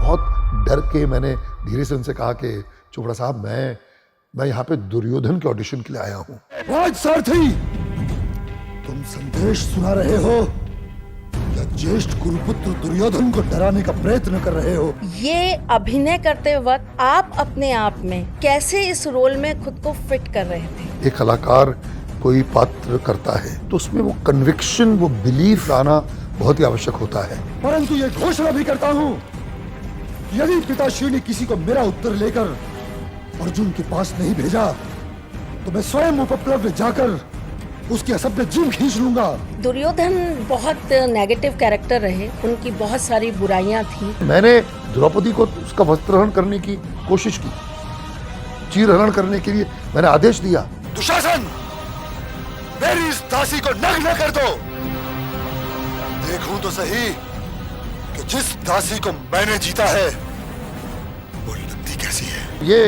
बहुत डर के मैंने धीरे से उनसे कहा कि चोपड़ा साहब मैं यहाँ पे दुर्योधन के ऑडिशन के लिए आया हूँ। राज सारथी, तुम संदेश सुना रहे हो या ज्येष्ठ गुरुपुत्र दुर्योधन को डराने का प्रयत्न कर रहे हो? ये अभिनय करते वक्त आप अपने आप में कैसे इस रोल में खुद को फिट कर रहे थे? एक कलाकार कोई पात्र करता है तो उसमें वो कन्विक्शन, वो बिलीफ लाना बहुत ही आवश्यक होता है। परंतु ये घोषणा भी करता हूँ, यदि पिताश्री ने किसी को मेरा उत्तर लेकर अर्जुन के पास नहीं भेजा तो मैं स्वयं उपप्लव में जाकर उसके असभ्य जीभ खींच लूंगा। दुर्योधन बहुत नेगेटिव कैरेक्टर रहे, उनकी बहुत सारी बुराइयां थी। मैंने द्रौपदी को उसका वस्त्रहरण करने की कोशिश की, चीरहरण करने के लिए मैंने आदेश दिया, दुशासन मेरी इस दासी को नग्न कर दो, देखूं तो सही कि जिस दासी को मैंने जीता है वो लगती कैसी है।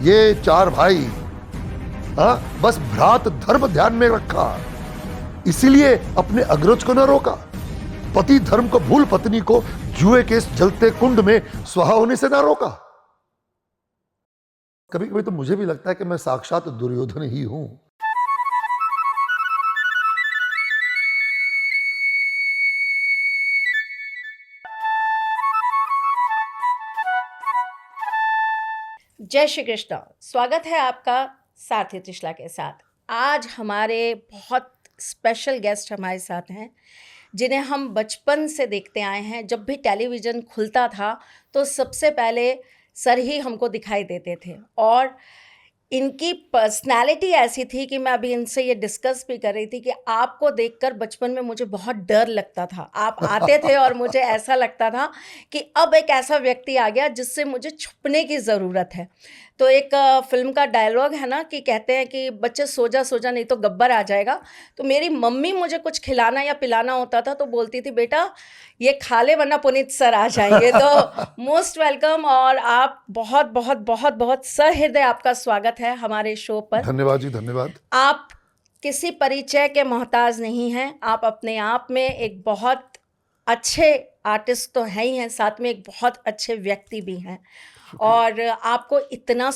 ये चार भाई, हाँ, बस भ्रात धर्म ध्यान में रखा, इसीलिए अपने अग्रज को न रोका। पति धर्म को भूल पत्नी को जुए के इस जलते कुंड में स्वाहा होने से न रोका। कभी कभी तो मुझे भी लगता है कि मैं साक्षात दुर्योधन ही हूं। जय श्री कृष्ण। स्वागत है आपका सारथी त्रिशला के साथ। आज हमारे बहुत स्पेशल गेस्ट हमारे साथ हैं जिन्हें हम बचपन से देखते आए हैं। जब भी टेलीविज़न खुलता था तो सबसे पहले सर ही हमको दिखाई देते थे और इनकी पर्सनालिटी ऐसी थी कि मैं अभी इनसे ये डिस्कस भी कर रही थी कि आपको देखकर बचपन में मुझे बहुत डर लगता था। आप आते थे और मुझे ऐसा लगता था कि अब एक ऐसा व्यक्ति आ गया जिससे मुझे छुपने की ज़रूरत है। तो एक फिल्म का डायलॉग है ना कि कहते हैं कि बच्चे सो जा नहीं तो गब्बर आ जाएगा। तो मेरी मम्मी मुझे कुछ खिलाना या पिलाना होता था तो बोलती थी, बेटा ये खा ले वरना पुनीत सर आ जाएंगे। तो मोस्ट वेलकम, और आप बहुत बहुत बहुत बहुत सहृदय आपका स्वागत है हमारे शो पर। धन्यवाद जी, धन्यवाद। आप किसी परिचय के मोहताज नहीं हैं। आप अपने आप में एक बहुत अच्छे आर्टिस्ट तो हैं ही हैं, साथ में एक बहुत अच्छे व्यक्ति भी हैं। और आपको इतना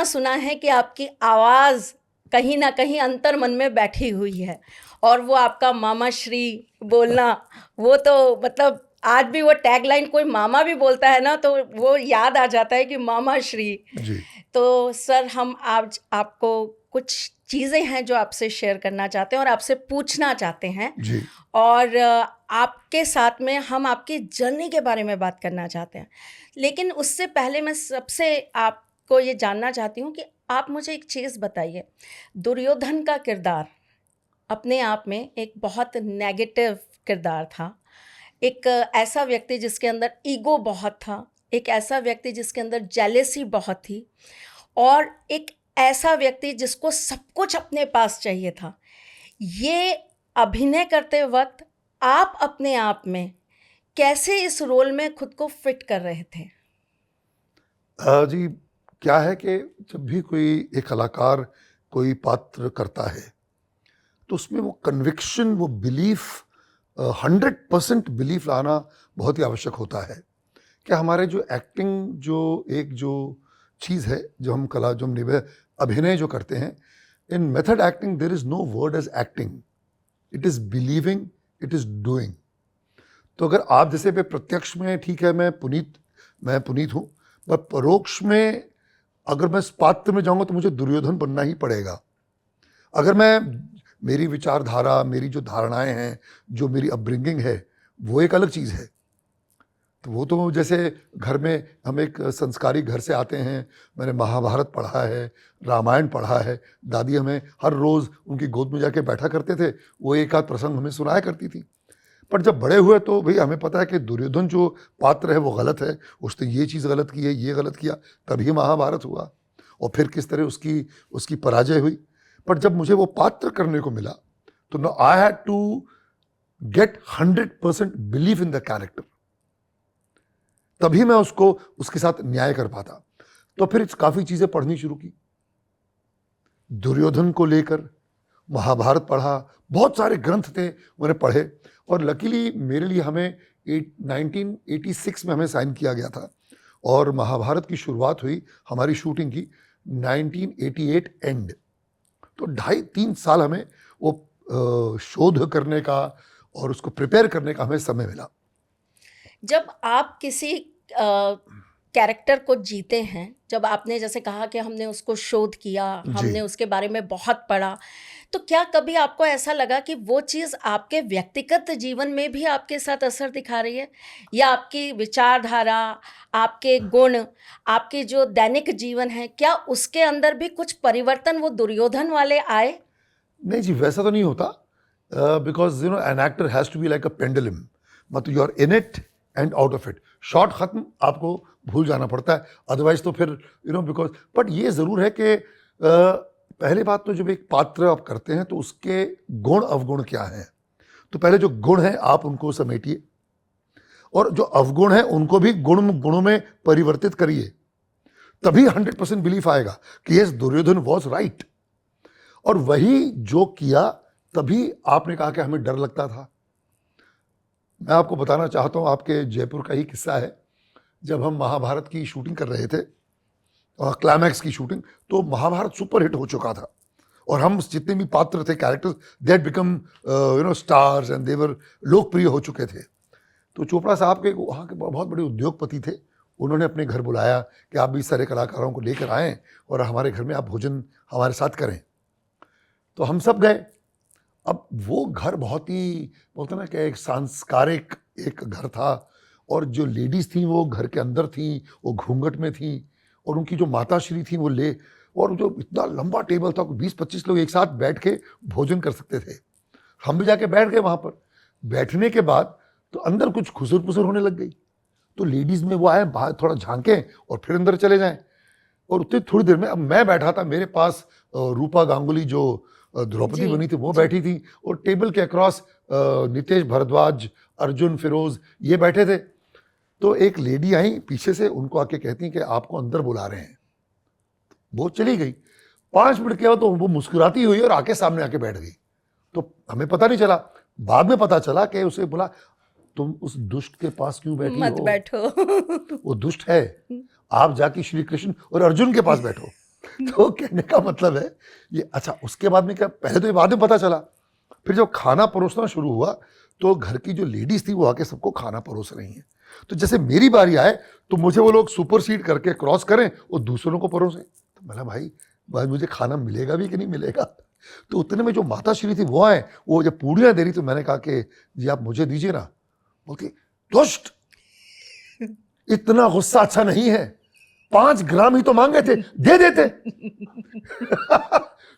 सुना है कि आपकी आवाज़ कहीं ना कहीं अंतर मन में बैठी हुई है। और वो आपका मामा श्री बोलना, वो तो मतलब आज भी वो टैगलाइन कोई मामा भी बोलता है ना तो वो याद आ जाता है कि मामा श्री जी। तो सर, हम आज आपको कुछ चीज़ें हैं जो आपसे शेयर करना चाहते हैं और आपसे पूछना चाहते हैं जी। और आपके साथ में हम आपकी जर्नी के बारे में बात करना चाहते हैं। लेकिन उससे पहले मैं सबसे आपको ये जानना चाहती हूँ कि आप मुझे एक चीज़ बताइए। दुर्योधन का किरदार अपने आप में एक बहुत नेगेटिव किरदार था। एक ऐसा व्यक्ति जिसके अंदर ईगो बहुत था, एक ऐसा व्यक्ति जिसके अंदर जेलेसी बहुत थी, और एक ऐसा व्यक्ति जिसको सब कुछ अपने पास चाहिए था। ये अभिनय करते वक्त आप अपने आप में कैसे इस रोल में खुद को फिट कर रहे थे? जी, क्या है कि जब भी कोई एक कलाकार कोई पात्र करता है तो उसमें वो कन्विक्शन, वो बिलीफ, 100% बिलीफ लाना बहुत ही आवश्यक होता है। कि हमारे जो एक्टिंग, जो चीज़ है, जो हम कला, जो हम अभिनय जो करते हैं, in method acting there is no word as acting, it is believing, it is doing. तो अगर आप जैसे पे प्रत्यक्ष में ठीक है मैं पुनीत हूँ, पर परोक्ष में अगर मैं इस पात्र में जाऊँगा तो मुझे दुर्योधन बनना ही पड़ेगा। अगर मेरी विचारधारा, मेरी जो धारणाएं हैं, जो मेरी अपब्रिंगिंग है, वो एक अलग चीज़ है। तो वो तो जैसे घर में हम एक संस्कारी घर से आते हैं, मैंने महाभारत पढ़ा है, रामायण पढ़ा है, दादी हमें हर रोज़ उनकी गोद में जाके बैठा करते थे, वो एक आध प्रसंग हमें सुनाया करती थी। पर जब बड़े हुए तो भाई हमें पता है कि दुर्योधन जो पात्र है वो गलत है, उसने ये चीज़ गलत की है, ये गलत किया, तभी महाभारत हुआ और फिर किस तरह उसकी पराजय हुई। पर जब मुझे वो पात्र करने को मिला तो no, I had to get 100% believe in the character, तभी मैं उसके साथ न्याय कर पाता। तो फिर काफ़ी चीज़ें पढ़नी शुरू की, दुर्योधन को लेकर महाभारत पढ़ा, बहुत सारे ग्रंथ थे मैंने पढ़े, और लकीली मेरे लिए हमें 1986 में हमें साइन किया गया था और महाभारत की शुरुआत हुई हमारी शूटिंग की 1988 एंड। तो 2.5-3 साल हमें वो शोध करने का और उसको प्रिपेयर करने का हमें समय मिला। जब आप किसी कैरेक्टर को जीते हैं, जब आपने जैसे कहा कि हमने उसको शोध किया, हमने उसके बारे में बहुत पढ़ा, तो क्या कभी आपको ऐसा लगा कि वो चीज़ आपके व्यक्तिगत जीवन में भी आपके साथ असर दिखा रही है, या आपकी विचारधारा, आपके गुण, आपके जो दैनिक जीवन है, क्या उसके अंदर भी कुछ परिवर्तन वो दुर्योधन वाले आए? नहीं जी, वैसा तो नहीं होता, because you know an actor has to be like a pendulum, मतलब you are in it and out of it. Shot खत्म, आपको भूल जाना पड़ता है, अदरवाइज तो फिर यू नो बिकॉज। बट ये ज़रूर है कि पहली बात तो जब एक पात्र आप करते हैं तो उसके गुण अवगुण क्या हैं, तो पहले जो गुण हैं आप उनको समेटिए और जो अवगुण हैं उनको भी गुणों में परिवर्तित करिए, तभी 100% बिलीफ आएगा कि यस दुर्योधन वॉज राइट। और वही जो किया, तभी आपने कहा कि हमें डर लगता था। मैं आपको बताना चाहता हूँ, आपके जयपुर का ही किस्सा है। जब हम महाभारत की शूटिंग कर रहे थे, क्लाइमैक्स की शूटिंग, तो महाभारत सुपर हिट हो चुका था और हम जितने भी पात्र थे, characters, they had become you know stars and they were लोकप्रिय हो चुके थे। तो चोपड़ा साहब के वहाँ के बहुत बड़े उद्योगपति थे, उन्होंने अपने घर बुलाया कि आप भी सारे कलाकारों को लेकर आएँ और हमारे घर में आप भोजन हमारे साथ करें। तो हम सब गए। अब वो घर बहुत ही, बोलते ना कि एक सांस्कारिक एक घर था, और जो लेडीज़ थी वो घर के अंदर थी, वो घूंघट में थी, और उनकी जो माताश्री थी वो और जो इतना लंबा टेबल था, 20-25 लोग एक साथ बैठ के भोजन कर सकते थे। हम भी जाके बैठ गए वहाँ पर। बैठने के बाद तो अंदर कुछ खुसर पुसर होने लग गई, तो लेडीज़ में वो आए बाहर थोड़ा झांकें और फिर अंदर चले जाएं। और उतनी थोड़ी देर में अब मैं बैठा था, मेरे पास रूपा गांगुली जो द्रौपदी बनी थी वो बैठी थी, और टेबल के अक्रॉस नितेश भारद्वाज, अर्जुन, फिरोज ये बैठे थे। तो एक लेडी आई पीछे से, उनको आके कहती कि आपको अंदर बुला रहे हैं। वो चली गई। 5 मिनट के बाद तो वो मुस्कुराती हुई और आके सामने आके बैठ गई। तो हमें पता नहीं चला, बाद में पता चला कि उसे बोला तुम उस दुष्ट के पास क्यों बैठी मत हो? बैठो। वो दुष्ट है, आप जाके श्री कृष्ण और अर्जुन के पास बैठो। तो कहने का मतलब है ये। अच्छा, उसके बाद में क्या, पहले तो ये बाद में पता चला, फिर जब खाना परोसना शुरू हुआ तो घर की जो लेडीज थी वो आके सबको खाना परोस रही हैं। तो जैसे मेरी बारी आए तो मुझे वो लोग सुपरसीड करके क्रॉस करें और दूसरों को परोसें। तो मैंने भाई मुझे खाना मिलेगा भी कि नहीं मिलेगा। तो उतने में जो माताश्री थी वो आए, वो जब पूड़ियाँ दे रही, तो मैंने कहा कि जी आप मुझे दीजिए ना। बोलती दुष्ट, इतना गुस्सा अच्छा नहीं है, 5 ग्राम ही तो मांगे थे, दे देते।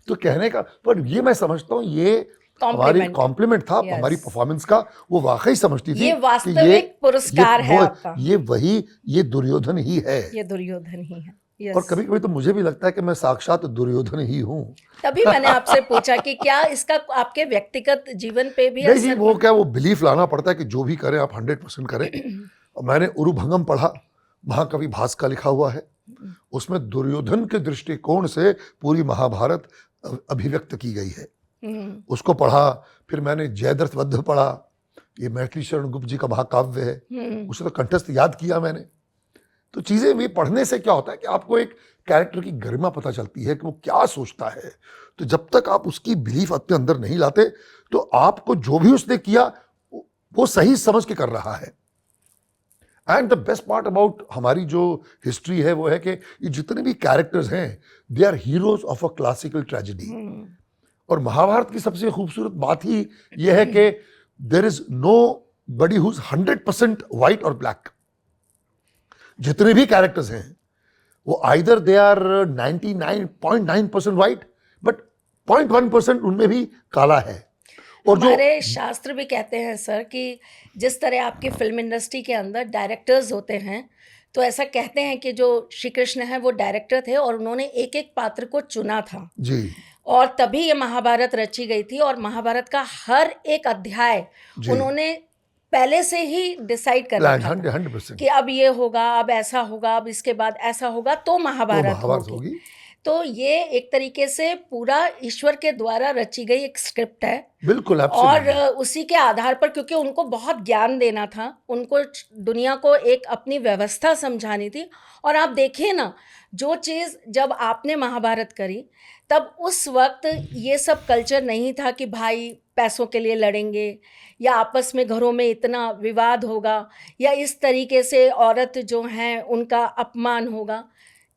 तो कहने का, पर ये मैं समझता हूँ ये हमारी कॉम्प्लीमेंट था, yes. हमारी परफॉर्मेंस का। वो वाकई समझती थी ये वास्तविक पुरस्कार है आपका। ये दुर्योधन ही है, ये दुर्योधन ही है। yes. और कभी कभी तो मुझे भी लगता है कि मैं साक्षात दुर्योधन ही हूँ। तभी मैंने आपसे पूछा कि क्या इसका आपके व्यक्तिगत जीवन पे भी नहीं जी, वो क्या, वो बिलीफ लाना पड़ता है कि जो भी करें आप 100% करें। मैंने उरुभंगम पढ़ा, महाकवि भास का लिखा हुआ है, उसमें दुर्योधन के दृष्टिकोण से पूरी महाभारत अभिव्यक्त की गई है। उसको पढ़ा। फिर मैंने जयद्रथ वध पढ़ा, ये मैथिली शरण गुप्त जी का महाकाव्य है, उसे तो कंठस्थ याद किया मैंने। तो चीज़ें भी पढ़ने से क्या होता है कि आपको एक कैरेक्टर की गरिमा पता चलती है कि वो क्या सोचता है। तो जब तक आप उसकी बिलीफ अपने अंदर नहीं लाते तो आपको जो भी उसने किया वो सही समझ के कर रहा है। And the best part about हमारी जो हिस्ट्री है वो है कि ये जितने भी कैरेक्टर्स हैं they are heroes of a classical tragedy. और महाभारत की सबसे खूबसूरत बात ही यह है कि there is nobody who is 100% white और ब्लैक। जितने भी कैरेक्टर्स हैं वो either they are 99.9% white, but 0.1% उनमें भी काला है। और हमारे शास्त्र भी कहते हैं सर कि जिस तरह आपकी फिल्म इंडस्ट्री के अंदर डायरेक्टर्स होते हैं, तो ऐसा कहते हैं कि जो श्री कृष्ण है वो डायरेक्टर थे और उन्होंने एक एक पात्र को चुना था जी, और तभी ये महाभारत रची गई थी। और महाभारत का हर एक अध्याय उन्होंने पहले से ही डिसाइड कर रखा था 100% कि अब ये होगा, अब ऐसा होगा, अब इसके बाद ऐसा होगा, तो महाभारत होगी। तो ये एक तरीके से पूरा ईश्वर के द्वारा रची गई एक स्क्रिप्ट है बिल्कुल और एब्सोल्युटली। उसी के आधार पर, क्योंकि उनको बहुत ज्ञान देना था, उनको दुनिया को एक अपनी व्यवस्था समझानी थी। और आप देखिए ना, जो चीज़ जब आपने महाभारत करी, तब उस वक्त ये सब कल्चर नहीं था कि भाई पैसों के लिए लड़ेंगे या आपस में घरों में इतना विवाद होगा या इस तरीके से औरत जो हैं उनका अपमान होगा।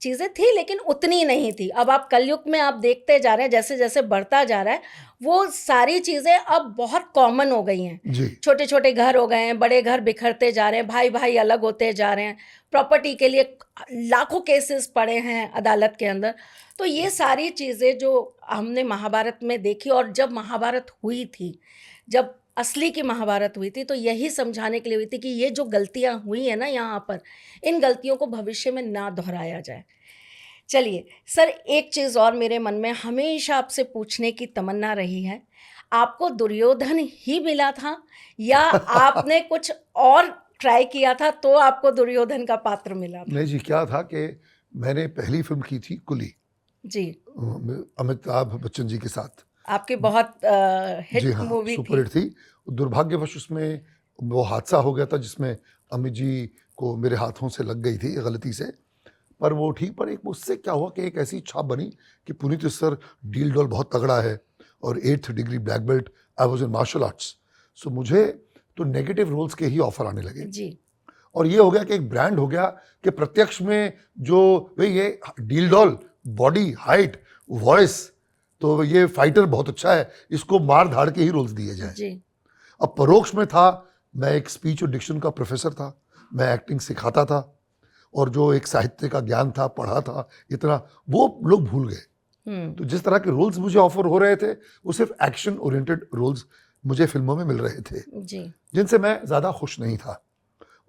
चीज़ें थी लेकिन उतनी नहीं थी। अब आप कलयुग में आप देखते जा रहे हैं, जैसे जैसे बढ़ता जा रहा है, वो सारी चीज़ें अब बहुत कॉमन हो गई हैं। जी। छोटे छोटे घर हो गए हैं, बड़े घर बिखरते जा रहे हैं, भाई भाई अलग होते जा रहे हैं, प्रॉपर्टी के लिए लाखों केसेस पड़े हैं अदालत के अंदर। तो ये सारी चीज़ें जो हमने महाभारत में देखी, और जब महाभारत हुई थी, जब असली की महाभारत हुई थी, तो यही समझाने के लिए हुई थी कि ये जो गलतियाँ हुई हैं ना यहाँ पर, इन गलतियों को भविष्य में ना दोहराया जाए। चलिए सर, एक चीज़ और मेरे मन में हमेशा आपसे पूछने की तमन्ना रही है, आपको दुर्योधन ही मिला था या आपने कुछ और ट्राई किया था तो आपको दुर्योधन का पात्र मिला था? नहीं जी, क्या था कि मैंने पहली फिल्म की थी कुली, जी, अमिताभ बच्चन जी के साथ। आपकी बहुत जी हिट हाँ, मूवी सुपर हिट थी। थी। दुर्भाग्यवश उसमें वो हादसा हो गया था जिसमें अमित जी को मेरे हाथों से लग गई थी गलती से। पर वो ठीक, पर एक उससे क्या हुआ कि एक ऐसी छाप बनी कि पुनीत सर डील डॉल बहुत तगड़ा है और 8th degree black belt, I was in martial arts. So मुझे तो नेगेटिव रोल्स के ही ऑफर आने लगे जी, और ये हो गया कि एक ब्रांड हो गया कि प्रत्यक्ष में जो भाई ये deal doll, body, height, voice, तो ये फाइटर बहुत अच्छा है, इसको मार धाड़ के ही रोल्स दिए जाए। जी, अब परोक्ष में था, मैं एक स्पीच और डिक्शन का प्रोफेसर था, मैं एक्टिंग सिखाता था और जो एक साहित्य का ज्ञान था, पढ़ा था इतना, वो लोग भूल गए। तो जिस तरह के रोल्स मुझे ऑफर हो रहे थे वो सिर्फ एक्शन ओरिएंटेड रोल्स मुझे फिल्मों में मिल रहे थे, जी, जिनसे मैं ज़्यादा खुश नहीं था।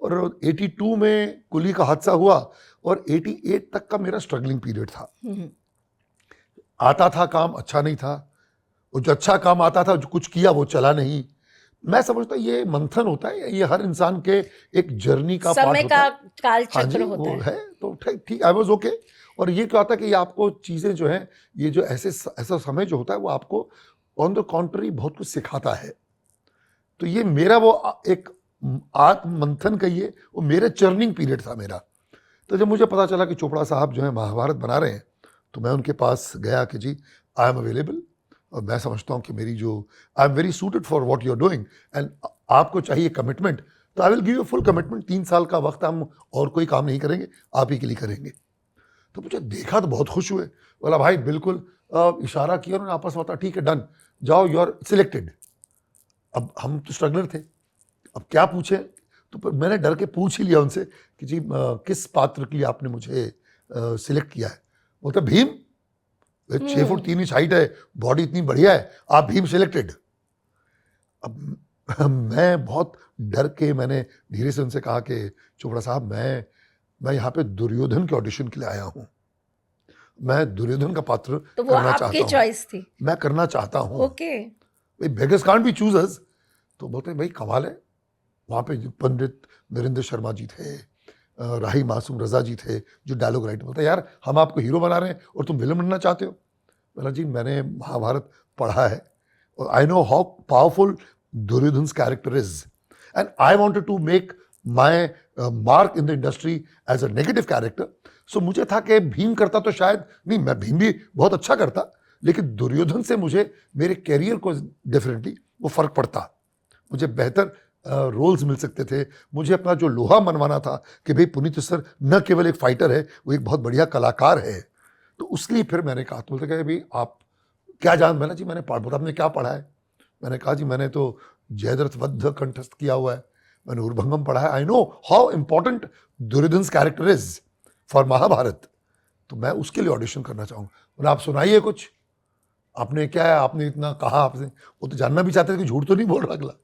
और 82 में कुली का हादसा हुआ और 88 तक का मेरा स्ट्रगलिंग पीरियड था। हम्म, आता था काम, अच्छा नहीं था, और जो अच्छा काम आता था, जो कुछ किया वो चला नहीं। मैं समझता ये मंथन होता है, ये हर इंसान के एक जर्नी का पार्ट समय होता का है। काल हाँ जी, चक्र होता वो है। है तो ठीक ठीक, आई वाज ओके। और ये क्या होता है कि ये आपको चीज़ें जो हैं, ये जो ऐसा समय जो होता है वो आपको ऑन द कॉन्ट्ररी बहुत कुछ सिखाता है। तो ये मेरा वो एक आत्म मंथन कहिए, वो मेरे चर्निंग पीरियड था मेरा। तो जब मुझे पता चला कि चोपड़ा साहब जो है महाभारत बना रहे हैं, तो मैं उनके पास गया कि जी आई एम अवेलेबल, और मैं समझता हूँ कि मेरी जो I am very suited for what you are doing and आपको चाहिए कमिटमेंट, तो I will give you full commitment. 3 साल का वक्त, हम और कोई काम नहीं करेंगे, आप ही के लिए करेंगे। तो मुझे देखा तो बहुत खुश हुए, बोला भाई बिल्कुल, इशारा किया उन्होंने आपस में, ठीक है डन, जाओ यू आर सिलेक्टेड। अब हम तो स्ट्रगलर थे, अब क्या पूछे, तो पर मैंने डर के पूछ ही लिया उनसे कि जी किस पात्र के लिए आपने मुझे सिलेक्ट किया है। बोलते भीम, 6 फुट 3 इंच हाइट है, बॉडी इतनी बढ़िया है, आप भीम सिलेक्टेड। अब मैं बहुत डर के मैंने धीरे से उनसे कहा कि चोपड़ा साहब, मैं यहाँ पे दुर्योधन के ऑडिशन के लिए आया हूँ, मैं दुर्योधन का पात्र तो वो करना आपकी चाहता हूँ, चॉइस थी? मैं करना चाहता हूँ। ओके। भाई बेगर्स कांट बी चूजर्स। तो बोलते हैं भाई कमाल है, वहाँ पे जो पंडित नरेंद्र शर्मा जी थे, राही मासूम रजा जी थे जो डायलॉग राइटर। बोलते यार हम आपको हीरो बना रहे हैं और तुम विलन बनना चाहते हो। बोला जी मैंने महाभारत पढ़ा है और I know how powerful Duryodhan character is and I wanted to make my mark in the industry as a negative character. So मुझे था कि भीम करता तो शायद नहीं, मैं भीम भी बहुत अच्छा करता, लेकिन दुर्योधन से मुझे मेरे कैरियर को डेफिनेटली वो फर्क पड़ता, मुझे बेहतर रोल्स मिल सकते थे। मुझे अपना जो लोहा मनवाना था कि भाई पुनीत सर न केवल एक फाइटर है, वो एक बहुत बढ़िया कलाकार है। तो उसलिए फिर मैंने कहा, तो बोलते कहे भाई आप क्या जान, मैंने जी मैंने बोलता आपने क्या पढ़ा है। मैंने कहा जी मैंने तो जयद्रथ वध कंठस्थ किया हुआ है, मैंने उर्भंगम पढ़ा है, I know how important Duryodhan character is for Mahabharata, तो मैं उसके लिए ऑडिशन करना चाहूँगा। बोला आप सुनाइए कुछ, आपने क्या है, आपने इतना कहा, आपने वो तो जानना भी चाहते थे कि झूठ तो नहीं बोल रहा अगला।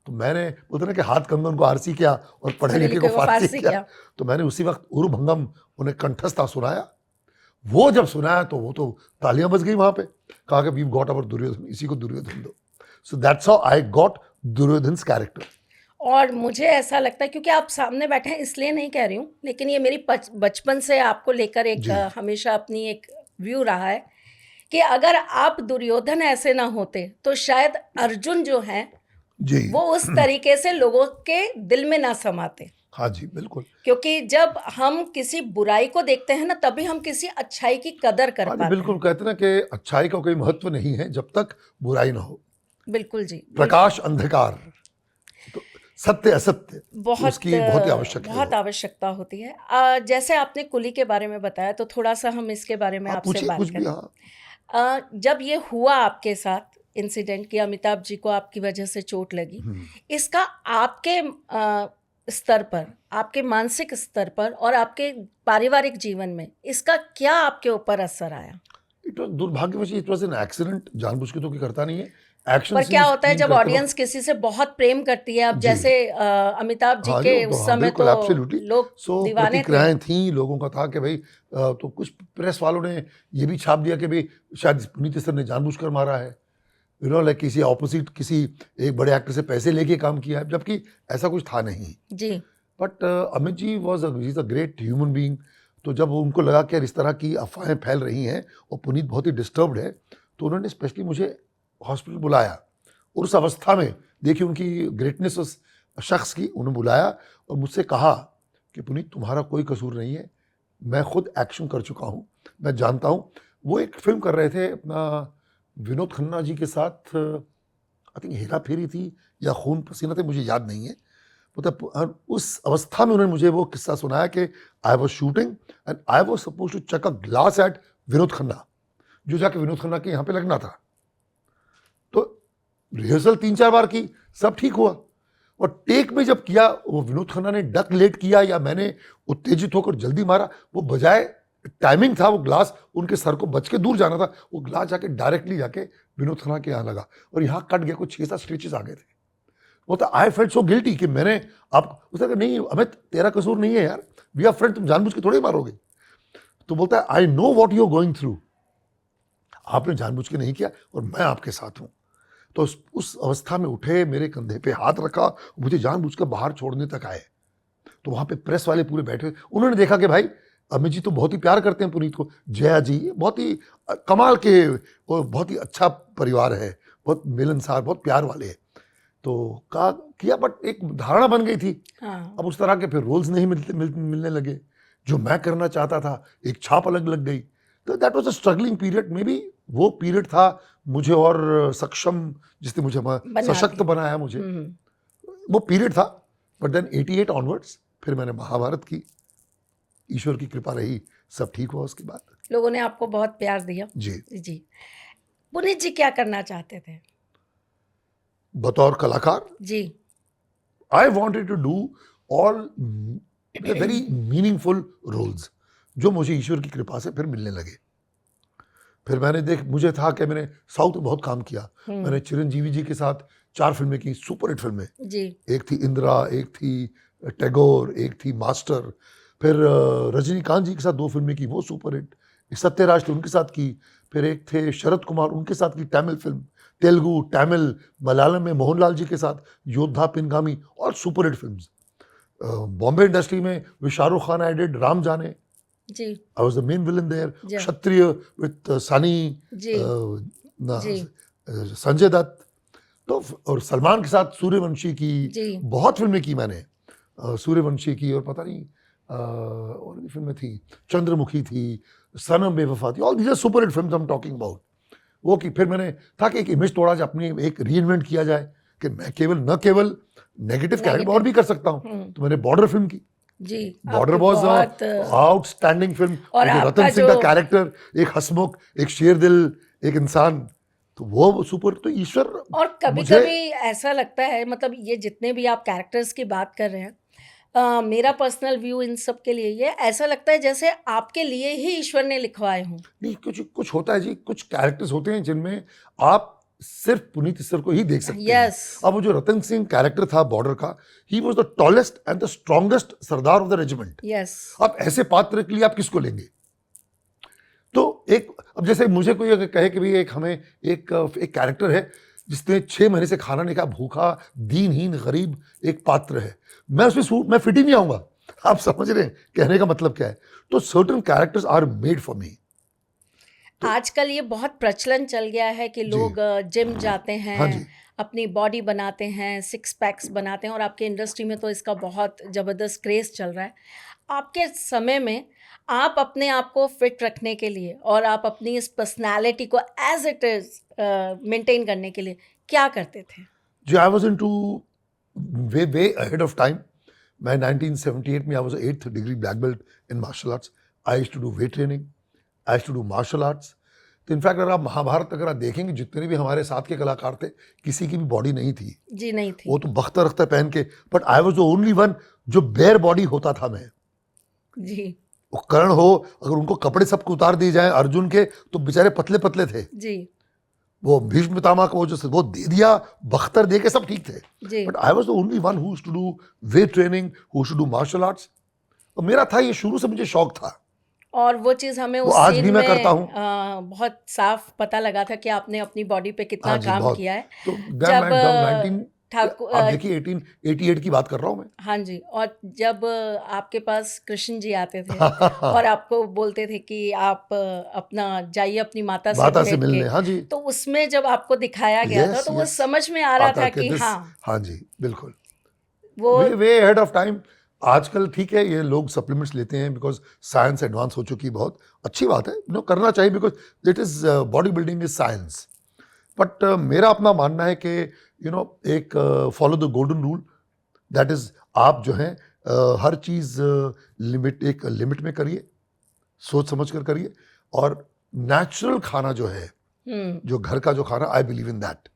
तो मैंने बोलते ना कि हाथ कंगन को आरसी किया और पढ़े लिखे को फारसी किया। तो मैंने उसी वक्त उर्भंगम उन्हें कंठस्था सुनाया। वो जब सुनाया तो वो तो तालियां बज गई वहां पे, कहा कि वी गॉट अवर दुर्योधन, इसी को दुर्योधन दो। So that's how I got Duryodhan character. और मुझे ऐसा लगता है, क्योंकि आप सामने बैठे हैं इसलिए नहीं कह रही हूँ, लेकिन ये मेरी बचपन से आपको लेकर एक जी। हमेशा अपनी एक व्यू रहा है कि अगर आप दुर्योधन ऐसे ना होते तो शायद अर्जुन जो हैं जी वो उस तरीके से लोगों के दिल में ना समाते। हाँ जी बिल्कुल। क्योंकि जब हम किसी बुराई को देखते हैं ना तभी हम किसी अच्छाई की कदर कर हाँ जी पाते बिल्कुल, हैं। कहते हैं ना कि अच्छाई का कोई महत्व नहीं है जब तक बुराई ना हो। बिल्कुल जी, बिल्कुल। प्रकाश अंधकार, तो सत्य असत्य, तो बहुत उसकी बहुत ही आवश्यक है बहुत वो। आवश्यकता होती है। जैसे आपने कुली के बारे में बताया तो थोड़ा सा हम इसके बारे में आप आपसे पूछिए बात कुछ भी। करें। हाँ जब ये हुआ आपके साथ इंसिडेंट कि अमिताभ जी को आपकी वजह से चोट लगी, इसका आपके स्तर पर, आपके मानसिक स्तर पर और आपके पारिवारिक जीवन में इसका क्या आपके ऊपर असर आया? इट वाज दुर्भाग्यवश, इट वाज एन एक्सीडेंट, जानबूझ के तो कोई करता नहीं है। एक्शन पर क्या सीन्स होता है तीन जब करते ऑडियंस वक्त। किसी से बहुत प्रेम करती है, अब जी जैसे अमिताभ जी हाँ जी, के वो तो उस हाँ समय बिल्कुल तो एब्सोल्युटली। लोग सो दीवाने थे। प्रतिक्रियाएं थी, लोगों का था कि भाई तो कुछ प्रेस वालों ने ये भी छाप दिया कि भाई शायद पुनीत सर ने जानबूझकर मारा है, यू नो, लाइक किसी ऑपोजिट किसी एक बड़े एक्टर से पैसे लेके काम किया है, जबकि ऐसा कुछ था नहीं। जी। But Amit ji was a great human being. तो जब उनको लगा कि यार इस तरह की अफवाहें फैल रही हैं और पुनीत बहुत ही डिस्टर्ब्ड है, तो उन्होंने स्पेशली मुझे हॉस्पिटल बुलाया। और उस अवस्था में देखिए उनकी ग्रेटनेस उस शख्स की, उन्हें बुलाया और मुझसे कहा कि पुनीत तुम्हारा कोई कसूर नहीं है, मैं खुद एक्शन कर चुका हूँ, मैं जानता हूँ। वो एक फिल्म कर रहे थे अपना विनोद खन्ना जी के साथ, आई थिंक हेरा फेरी थी या खून पसीना थे, मुझे याद नहीं है। मतलब उस अवस्था में उन्होंने मुझे वो किस्सा सुनाया कि I was shooting and I was suppose to chuck a glass at Vinod Khanna, जो जाके विनोद खन्ना के यहाँ पे लगना था। तो रिहर्सल 3-4 बार की, सब ठीक हुआ, और टेक में जब किया, वो विनोद खन्ना ने डक लेट किया या मैंने उत्तेजित होकर जल्दी मारा, वो बजाय टाइमिंग था, वो ग्लास उनके सर को बच के दूर जाना था, वो ग्लास जाके डायरेक्टली जाके विनोद खन्ना के यहाँ लगा और यहाँ कट गया, कुछ 6-7 स्टिचेस आ गए थे। वो तो आई फेल्ट सो गिल्टी कि मैंने आप, उसने कहा नहीं अमित तेरा कसूर नहीं है यार, वी आर फ्रेंड, तुम जानबूझ के थोड़ी मारोगे। तो बोलता है I know what you are going through, आपने जानबूझ के नहीं किया और मैं आपके साथ हूं। तो उस अवस्था में उठे, मेरे कंधे पे हाथ रखा, मुझे जानबूझ कर बाहर छोड़ने तक आए। तो वहां पे प्रेस वाले पूरे बैठे, उन्होंने देखा कि भाई अमित जी तो बहुत ही प्यार करते हैं पुनीत को, जया जी बहुत ही कमाल के, वो बहुत ही अच्छा परिवार है, बहुत मिलनसार, बहुत प्यार वाले है। तो कहा किया, बट एक धारणा बन गई थी। हाँ। अब उस तरह के फिर रोल्स नहीं मिलने लगे जो मैं करना चाहता था, एक छाप अलग लग गई। तो that was a struggling period, may be वो पीरियड था मुझे और सक्षम, जिसने मुझे सशक्त बनाते। बनाया मुझे, वो पीरियड था। बट देन 88 ऑनवर्ड्स फिर मैंने महाभारत की, ईश्वर की कृपा रही, सब ठीक हुआ उसके बाद। लोगों ने आपको बहुत प्यार दिया। जी जी। पुनीत जी क्या करना चाहते थे? बतौर कलाकार जी। I wanted to do all very meaningful roles, जो मुझे ईश्वर की कृपा से फिर मिलने लगे। फिर मैंने मुझे था कि मैंने साउथ में बहुत काम किया। मैंने चिरंजीवी जी के साथ 4 फिल्में की, सुपर हिट फिल्में। जी। एक थी इंदिरा, एक थी टैगोर, एक थी मास्टर। फिर रजनीकांत जी के साथ 2 फिल्में की, वो सुपर हिट। एक सत्यराज थे, उनके साथ की। फिर एक थे शरद कुमार, उनके साथ की तमिल फिल्म, तेलुगु, तमिल, मलयालम में मोहनलाल जी के साथ योद्धा, पिनगामी, और super hit films. Bombay industry में with Shahrukh Khan I did Ram Jaane, जी। I was the main villain there. Yeah. Kshatriya with Sunny, जी। जी। संजय दत्त। तो और सलमान के साथ सूर्यवंशी की, जी। बहुत फिल्में की मैंने, सूर्यवंशी की, और पता नहीं और भी फिल्में थी, चंद्रमुखी थी, सनम बेवफा थी, all these are super hit films I am talking about. वो की फिर मैंने था कि एक इमेज तोड़ा जाए, अपनी एक रीइन्वेंट किया जाए कि मैं न केवल नेगेटिव कैरेक्टर और भी कर सकता हूँ। तो मैंने बॉर्डर फिल्म की। जी। बॉर्डर वॉज आउटस्टैंडिंग फिल्म, और जो रतन सिंह का कैरेक्टर, एक हसमुख, एक शेरदिल, एक इंसान, तो वो सुपर। तो ईश्वर, और कभी कभी ऐसा लगता है, मतलब ये जितने भी आप कैरेक्टर्स की बात कर रहे हैं, मेरा पर्सनल व्यू इन सब के लिए ये ऐसा लगता है जैसे आपके लिए ही ईश्वर ने लिखवाए हों। नहीं, कुछ होता है जी, कुछ कैरेक्टर्स होते हैं जिनमें आप सिर्फ पुनीत सर को ही देख सकते हैं। अब वो जो रतन सिंह कैरेक्टर था बॉर्डर का, he was the tallest and the strongest Sardar of the regiment. अब ऐसे पात्र के लिए आप किसको लेंगे? तो एक, अब जैसे मुझे कोई अगर कहे कि भाई हमें एक कैरेक्टर है जिसने 6 महीने से खाना नहीं खाया, भूखा, दीनहीन, गरीब एक पात्र है, मैं उसमें मैं फिट ही नहीं आऊंगा। आप समझ रहे हैं कहने का मतलब क्या है? तो certain characters are made for me. आजकल ये बहुत प्रचलन चल गया है कि जी। लोग जिम जाते हाँ जी। हैं, अपनी बॉडी बनाते हैं, सिक्स पैक्स बनाते हैं और आपके इंडस्ट्री में तो इसका बहुत ज़बरदस्त क्रेज़ चल रहा है। आपके समय में आप अपने आप को फिट रखने के लिए और आप अपनी इस पर्सनैलिटी को एज़ इट इज़ मेंटेन करने के लिए क्या करते थे? जी, I was into way ahead of time. मैं 1978 में I was 8th degree black belt in martial arts. I used to do weight training, I used to do martial arts. तो इनफैक्ट अगर आप महाभारत अगर आप देखेंगे, जितने भी हमारे साथ के कलाकार थे, किसी की भी बॉडी नहीं थी। जी, नहीं थी। वो तो बख्तर अख्तर पहन के, but I was the only one जो बेयर बॉडी होता था मैं। जी, वो कर्ण हो, अगर उनको कपड़े सबको उतार दिए जाए अर्जुन के, तो बेचारे पतले पतले थे। जी, वो भीष्म पितामह को वो दे दिया, बख्तर दे के सब ठीक थे। जी। But I was the only one who used to do weight training, who used to do martial arts. और मेरा था, ये शुरू से मुझे शौक था। और वो चीज़ हमें वो उस आज सीन भी मैं में करता हूँ। बहुत साफ पता लगा था कि आपने अपनी बॉडी पे कितना हाँ जी, काम बहुत। किया है। तो जब मैं 19 ठाकुर आप देखिए 1888 की बात कर रहा हूँ मैं। हाँ जी, और जब आपके पास कृष्ण जी आते थे और आपको बोलते थे कि आप अपना जाइए अपनी माता से माता से भेंट मिलने, के, हाँ जी। तो उसमें जब आपको दिखाया गया था यस तो वो यस समझ में आ रहा आता था कि कि दिस, हाँ, हाँ जी, बिल्कुल। वो वे अहेड ऑफ टाइम। आजकल ठीक है, ये लोग सप्लीमेंट्स लेते हैं बिकॉज साइंस एडवांस हो चुकी है। बहुत अच्छी बात है, करना चाहिए, because it is body building is science. But मेरा अपना मानना है कि एक follow the golden rule, that is आप जो है हर चीज़ एक लिमिट में करिए, सोच समझ कर करिए। और नेचुरल खाना जो है, जो घर का जो खाना, आई बिलीव इन दैट।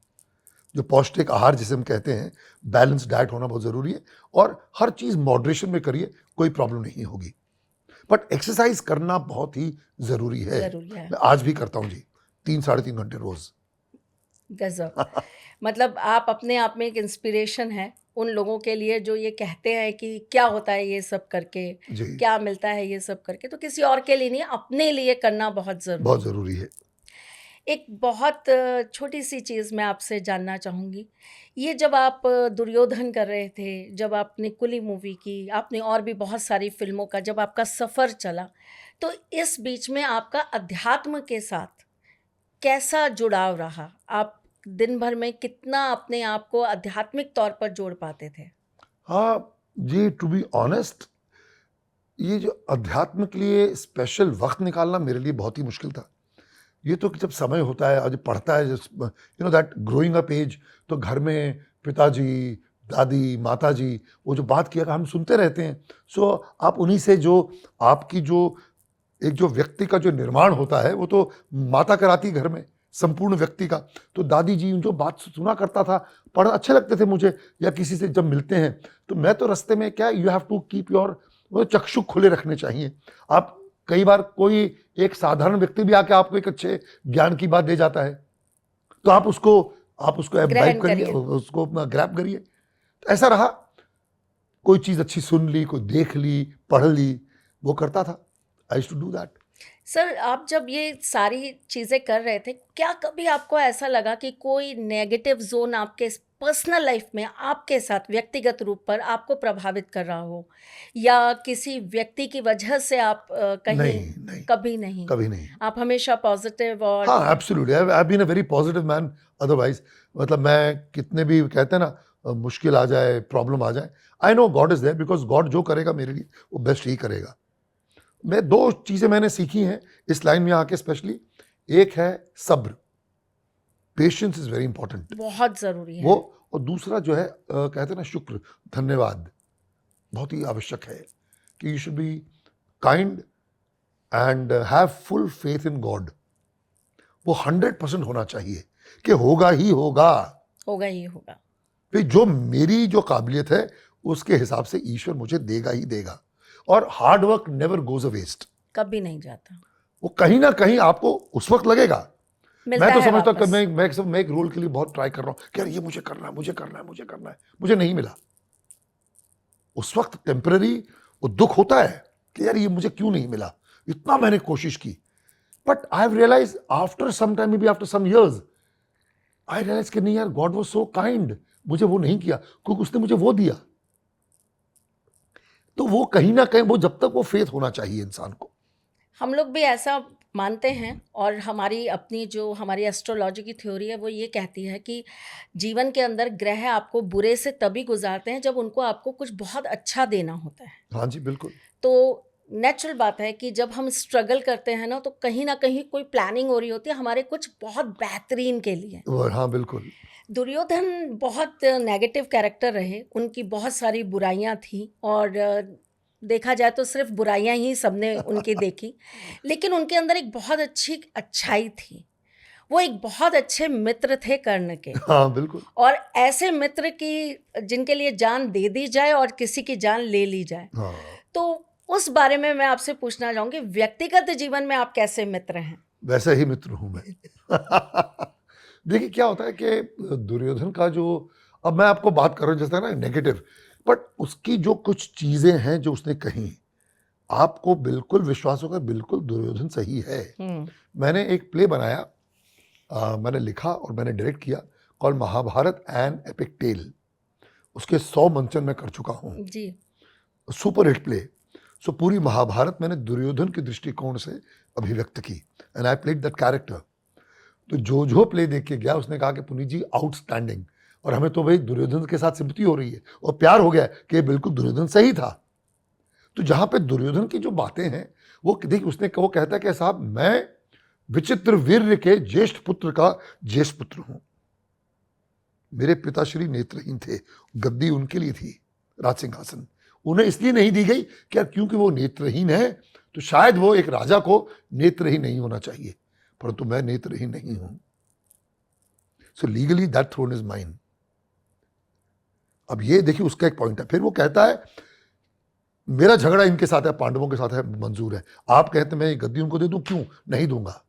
जो पौष्टिक आहार जिसे हम कहते हैं, बैलेंस डाइट होना बहुत ज़रूरी है। और हर चीज़ मॉडरेशन में करिए, कोई प्रॉब्लम नहीं होगी। बट एक्सरसाइज करना बहुत ही ज़रूरी है। ज़रूरी है। मैं आज भी करता हूँ जी, 3-3.5 घंटे रोज़। गज़ब। मतलब आप अपने आप में एक इंस्पिरेशन है उन लोगों के लिए जो ये कहते हैं कि क्या होता है ये सब करके, जी, क्या मिलता है ये सब करके, तो किसी और के लिए नहीं, अपने लिए करना बहुत ज़रूरी बहुत है। ज़रूरी है। एक बहुत छोटी सी चीज़ मैं आपसे जानना चाहूँगी। ये जब आप दुर्योधन कर रहे थे, जब आपने कुली मूवी की, आपने और भी बहुत सारी फ़िल्मों का जब आपका सफ़र चला, तो इस बीच में आपका अध्यात्म के साथ कैसा जुड़ाव रहा? आप दिन भर में कितना अपने आप को आध्यात्मिक तौर पर जोड़ पाते थे? हाँ जी, टू बी ऑनेस्ट, ये जो अध्यात्म के लिए स्पेशल वक्त निकालना मेरे लिए बहुत ही मुश्किल था। ये तो कि जब समय होता है और जब पढ़ता है, दैट ग्रोइंग अप एज, तो घर में पिताजी, दादी, माताजी वो जो बात किया हम सुनते रहते हैं। सो आप उन्हीं से जो आपकी जो व्यक्ति का जो निर्माण होता है, वो तो माता कराती घर में, संपूर्ण व्यक्ति का। तो दादी जी जो बात सुना करता था, पढ़ अच्छे लगते थे मुझे, या किसी से जब मिलते हैं तो मैं तो रास्ते में क्या, you have to keep your चक्षु खुले रखने चाहिए। आप कई बार कोई एक साधारण व्यक्ति भी आके आपको एक अच्छे ज्ञान की बात दे जाता है, तो आप उसको ग्रहण एम्बाइब करिए, करिए। उसको ग्रैब करिए। तो ऐसा रहा, कोई चीज़ अच्छी सुन ली, कोई देख ली, पढ़ ली, वो करता था। I used to do that. Sir, आप जब ये सारी चीज़ें कर रहे थे, क्या कभी आपको ऐसा लगा कि कोई नेगेटिव ज़ोन आपके पर्सनल लाइफ में आपके साथ व्यक्तिगत रूप पर आपको प्रभावित कर रहा हो? या किसी व्यक्ति की वजह से आप कहीं नहीं, नहीं, कभी नहीं? कभी नहीं। आप हमेशा पॉज़िटिव और हाँ, absolutely, I have been a very positive man otherwise. मतलब मैं कितने भी कहते हैं ना, मुश्किल आ जाए, प्रॉब्लम आ जाए, I know God is there, because God जो करेगा मेरे लिए वो बेस्ट ही करेगा। मैं 2 चीज़ें मैंने सीखी हैं इस लाइन में आके स्पेशली। एक है सब्र, पेशेंस इज वेरी इंपॉर्टेंट, बहुत ज़रूरी है। वो। और दूसरा जो है कहते हैं ना, शुक्र, धन्यवाद, बहुत ही आवश्यक है कि you should be kind and have full faith in God. वो 100% होना चाहिए कि होगा ही होगा। होगा ही होगा। फिर जो मेरी जो काबिलियत है उसके हिसाब से ईश्वर मुझे देगा ही देगा। और hard work never goes a waste. कभी नहीं जाता। वो कहीं ना कहीं आपको उस वक्त लगेगा। मिलता मैं तो है समझता हूँ कि वापस। मैं एक रोल के लिए बहुत ट्राई कर रहा हूँ कि यार ये मुझे करना है, मुझे करना है, मुझे करना है, मुझे नहीं मिला। उस वक्त टेम्पररी वो दुख होता है कि यार ये मुझे क्यों नहीं मिला, इतना मैंने कोशिश की। But I have realise after some time, maybe after some years, I realise कि नहीं यार, गॉड वाज सो काइंड, मुझे वो नहीं किया क्योंकि उसने मुझे वो दिया। तो वो कहीं ना कहीं, वो जब तक वो फेथ होना चाहिए इंसान को। हम लोग भी ऐसा मानते हैं और हमारी अपनी जो हमारी एस्ट्रोलॉजी की थ्योरी है वो ये कहती है कि जीवन के अंदर ग्रह आपको बुरे से तभी गुजारते हैं जब उनको आपको कुछ बहुत अच्छा देना होता है। हाँ जी, बिल्कुल। तो नेचुरल बात है कि जब हम स्ट्रगल करते हैं ना तो कहीं ना कहीं कोई प्लानिंग हो रही होती है हमारे कुछ बहुत बेहतरीन के लिए। हाँ, बिल्कुल। दुर्योधन बहुत नेगेटिव कैरेक्टर रहे, उनकी बहुत सारी बुराइयां थी और देखा जाए तो सिर्फ बुराइयां ही सबने उनकी देखी, लेकिन उनके अंदर एक बहुत अच्छी अच्छाई थी। वो एक बहुत अच्छे मित्र थे कर्ण के, हाँ, बिल्कुल। और ऐसे मित्र की जिनके लिए जान दे दी जाए और किसी की जान ले ली जाए। हाँ, तो उस बारे में मैं आपसे पूछना चाहूँगी, व्यक्तिगत जीवन में आप कैसे मित्र हैं? वैसा ही मित्र हूं मैं। देखिए क्या होता है कि दुर्योधन का जो, अब मैं आपको बात कर रहा हूं जैसे ना नेगेटिव, बट उसकी जो कुछ चीजें हैं जो उसने कही, आपको बिल्कुल विश्वास होगा, बिल्कुल दुर्योधन सही है। मैंने एक प्ले बनाया, मैंने लिखा और मैंने डायरेक्ट किया, call Mahabharat an epic tale. उसके 100 मंचन मैं कर चुका हूँ जी। Super hit play. सो पूरी महाभारत मैंने दुर्योधन के दृष्टिकोण से अभिव्यक्त की, and I played that character. तो जो प्ले देख के गया उसने कहा कि पुनीत जी आउटस्टैंडिंग, और हमें तो भाई दुर्योधन के साथ सिंपैथी हो रही है और प्यार हो गया कि ये बिल्कुल दुर्योधन सही था। तो जहां पे दुर्योधन की जो बातें हैं वो देखिए, वो कहता है कि साहब मैं विचित्र वीर्य के ज्येष्ठ पुत्र का ज्येष्ठ पुत्र हूं। मेरे पिताश्री नेत्रहीन थे, गद्दी उनके लिए थी, राज सिंहासन उन्हें इसलिए नहीं दी गई क्या, क्योंकि वो नेत्रहीन है, तो शायद वो एक राजा को नेत्रहीन नहीं होना चाहिए, परंतु मैं नेत्रहीन नहीं हूं, so legally that throne is mine. अब ये देखिए उसका एक पॉइंट है। फिर वो कहता है मेरा झगड़ा इनके साथ है, पांडवों के साथ है, मंजूर है, आप कहते मैं ये गद्दी उनको दे दूं, क्यों नहीं दूंगा।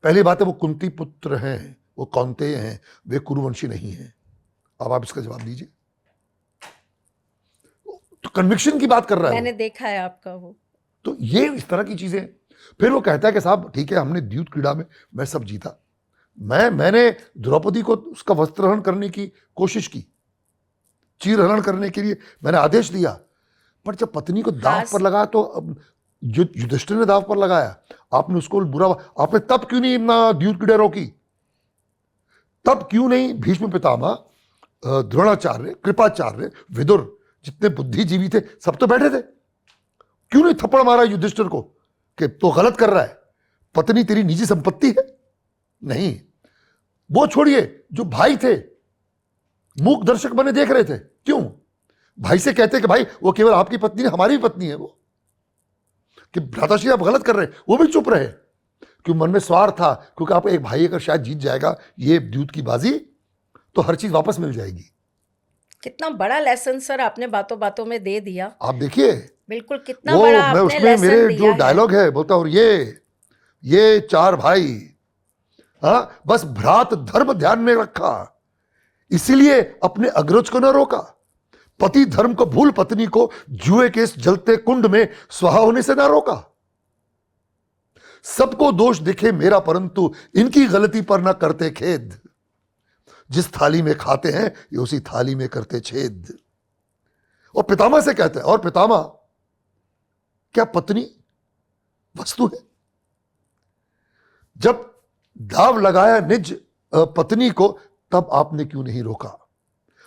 पहली बात है वो कुंती पुत्र हैं, वो कौन्तेय हैं, वे कुरुवंशी नहीं हैं। अब आप इसका जवाब दीजिए। तो कन्विक्शन की बात कर रहा है मैंने वो। देखा है आपका वो। तो ये इस तरह की चीजें। फिर वो कहता है कि साहब ठीक है, हमने द्यूत क्रीड़ा में मैं सब जीता, मैंने द्रौपदी को उसका वस्त्रहरण करने की कोशिश की, चीरहरण करने के लिए मैंने आदेश दिया, पर जब पत्नी को दाव पर लगाया तो युधिष्ठिर ने दाव पर लगाया, आपने उसको बुरा, आपने तब क्यों नहीं द्यूत क्रीड़ा रोकी, तब क्यों नहीं भीष्म पितामह, द्रोणाचार्य, कृपाचार्य, विदुर, जितने बुद्धिजीवी थे सब तो बैठे थे, क्यों नहीं थप्पड़ मारा युधिष्ठिर को कि तो गलत कर रहा है, पत्नी तेरी निजी संपत्ति है। नहीं, वो छोड़िए, जो भाई थे मूक दर्शक बने देख रहे थे, क्यों भाई से कहते कि भाई वो केवल आपकी पत्नी है, हमारी भी पत्नी है वो, कि भ्राताश्री आप गलत कर रहे हैं, वो भी चुप रहे, क्यों मन में स्वार्थ था, क्योंकि आप एक भाई अगर शायद जीत जाएगा ये द्यूत की बाजी तो हर चीज वापस मिल जाएगी। कितना बड़ा लेसन सर आपने बातों बातों में दे दिया। आप देखिए बिल्कुल, कितना वो, बड़ा मैं आपने उसमें लेसन मेरे दिया जो है। डायलॉग है बोलता हूं, ये 4 भाई, हाँ, बस भ्रात धर्म ध्यान में रखा, इसीलिए अपने अग्रज को न रोका, पति धर्म को भूल पत्नी को जुए के इस जलते कुंड में स्वाहा होने से न रोका, सबको दोष दिखे मेरा परंतु इनकी गलती पर न करते खेद, जिस थाली में खाते हैं ये उसी थाली में करते छेद। और पितामह से कहते हैं, और पितामह क्या पत्नी वस्तु है? जब दाव लगाया निज पत्नी को तब आपने क्यों नहीं रोका?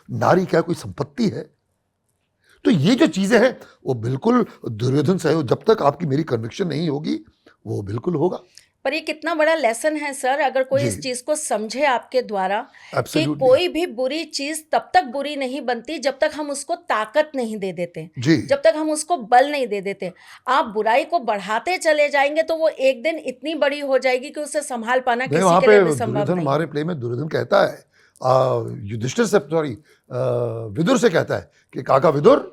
नारी क्या कोई संपत्ति है? तो ये जो चीजें हैं वो बिल्कुल दुर्योधन से है, जब तक आपकी मेरी कन्विक्शन नहीं होगी वो बिल्कुल होगा। पर ये कितना बड़ा लेसन है सर, अगर कोई जी। इस चीज को समझे आपके द्वारा कि Absolutely. कोई भी बुरी चीज तब तक बुरी नहीं बनती जब तक हम उसको ताकत नहीं दे देते, जी। जब तक हम उसको बल नहीं दे देते। आप बुराई को बढ़ाते चले जाएंगे तो वो एक दिन इतनी बड़ी हो जाएगी कि उसे संभाल पाना नहीं, वहां किसी के लिए पे भी संभव दुर्योधन, नहीं। हमारे प्ले में दुर्योधन कहता है युधिष्ठिर से, सॉरी विदुर से कहता है कि काका विदुर,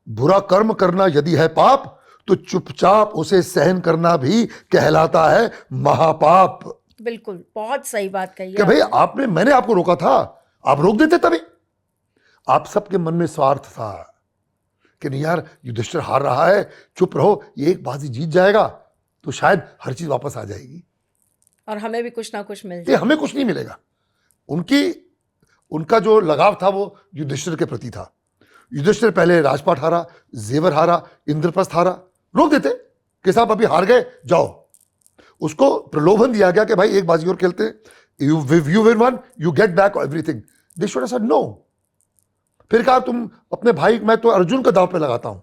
बुरा कर्म करना यदि है पाप तो चुपचाप उसे सहन करना भी कहलाता है महापाप। बिल्कुल, बहुत सही बात कही कि भाई मैंने आपको रोका था, आप रोक देते तभी। आप सबके मन में स्वार्थ था कि नहीं यार युधिष्ठिर हार रहा है, चुप रहो, ये एक बाजी जीत जाएगा तो शायद हर चीज वापस आ जाएगी और हमें भी कुछ ना कुछ मिल ये जाए। हमें कुछ नहीं मिलेगा। उनका जो लगाव था वो युधिष्ठिर के प्रति था। युधिष्ठिर पहले राजपाट हारा, जेवर हारा, इंद्रप्रस्थ हारा, रोक देते कि साहब अभी हार गए, जाओ, उसको प्रलोभन दिया गया कि भाई एक बाजी और खेलते हैं, you win one you get back everything. They should have said no. फिर कहा तुम अपने भाई, मैं तो अर्जुन का दांव पे लगाता हूं,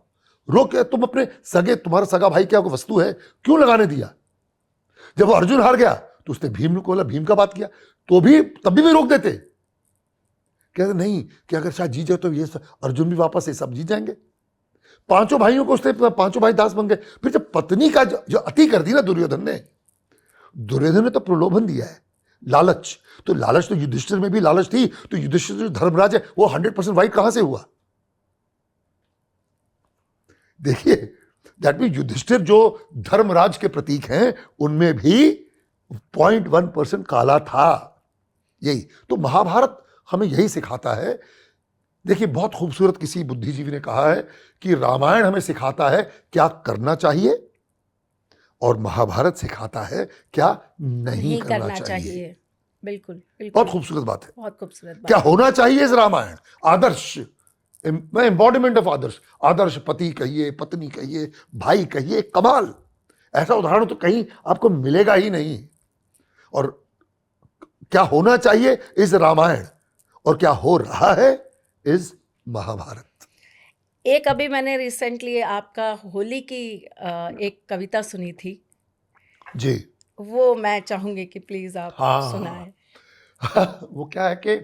रोक के तुम अपने सगे, तुम्हारा सगा भाई क्या कोई वस्तु है, क्यों लगाने दिया? जब वो अर्जुन हार गया तो उसने भीम को बोला, भीम का बात किया, तो भी तभी भी रोक देते। कहते नहीं कि अगर शायद जीत जाए तो ये अर्जुन भी वापस ये सब जीत जाएंगे। पांचों भाइयों को उसने, पांचों भाई दास बन गए। फिर जब पत्नी का जो अति कर दी ना दुर्योधन ने तो प्रलोभन दिया है, लालच। तो लालच तो युधिष्ठिर में भी लालच थी, तो युधिष्ठिर जो धर्मराज है वो 100% वाइट कहां से हुआ? देखिए, दैट मीन युधिष्ठिर जो धर्मराज के प्रतीक हैं उनमें भी 0.1% काला था। यही तो महाभारत हमें यही सिखाता है। देखिए, बहुत खूबसूरत किसी बुद्धिजीवी ने कहा है कि रामायण हमें सिखाता है क्या करना चाहिए और महाभारत सिखाता है क्या नहीं करना चाहिए। बिल्कुल बिल्कुल, बहुत खूबसूरत बात है। बहुत खूबसूरत बात। क्या होना चाहिए इस रामायण? आदर्श, एम्बॉडीमेंट ऑफ आदर्श। आदर्श पति कहिए, पत्नी कहिए, भाई कहिए, कमाल। ऐसा उदाहरण तो कहीं आपको मिलेगा ही नहीं। और क्या होना चाहिए इस रामायण और क्या हो रहा है इस महाभारत। एक अभी मैंने रिसेंटली आपका होली की एक कविता सुनी थी जी, वो मैं चाहूंगी कि प्लीज आप हाँ। सुनाएं। वो क्या है कि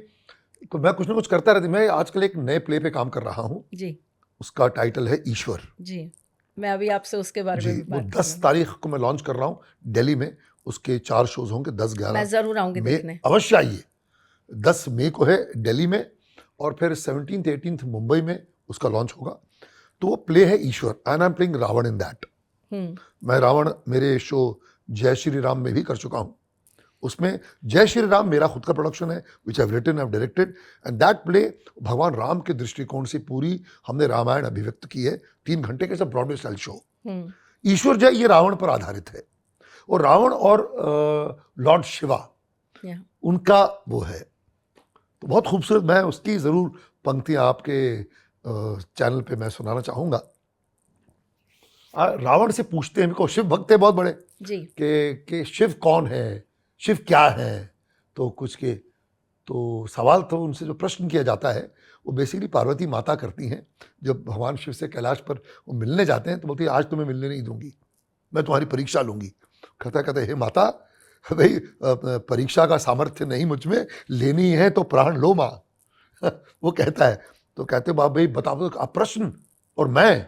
मैं कुछ ना कुछ करता रहती। मैं आजकल एक नए प्ले पे काम कर रहा हूँ जी उसका टाइटल है ईश्वर। जी, मैं अभी आपसे उसके बारे में जी, भी वो बात 10 करूंगी। तारीख को मैं लॉन्च कर रहा हूँ दिल्ली में। उसके 4 शोज होंगे, 10, 11 मैं जरूर आऊंगी मई। देखने। अवश्य आइए। 10 मई को है दिल्ली में और फिर 17th 18th मुंबई में उसका लॉन्च होगा। तो वो प्ले है Ishwar and I am playing Ravan in that. मैं रावण मेरे शो जय श्री राम में भी कर चुका हूँ। उसमें जय श्री राम मेरा खुद का प्रोडक्शन है which I have written, I have directed and that play भगवान राम के दृष्टिकोण से पूरी हमने रामायण अभिव्यक्त की है। 3 घंटे के सब ब्रॉडवे स्टाइल शो। ईश्वर जय ये रावण पर आधारित है और रावण और लॉर्ड शिवा उनका वो है। तो बहुत खूबसूरत, मैं उसकी जरूर पंक्तियां आपके चैनल पे मैं सुनाना चाहूंगा। रावण से पूछते हैं, इनको शिव भक्त है बहुत बड़े जी कि शिव कौन है, शिव क्या है। तो कुछ के तो सवाल तो उनसे जो प्रश्न किया जाता है वो बेसिकली पार्वती माता करती हैं। जब भगवान शिव से कैलाश पर वो मिलने जाते हैं तो बोलती है आज तुम्हें मिलने नहीं दूंगी, मैं तुम्हारी परीक्षा लूंगी। कहता हे माता, भाई परीक्षा का सामर्थ्य नहीं मुझ में, लेनी है तो प्राण लो माँ। वो कहता है तो कहते बाप भाई बताओ आप प्रश्न और मैं,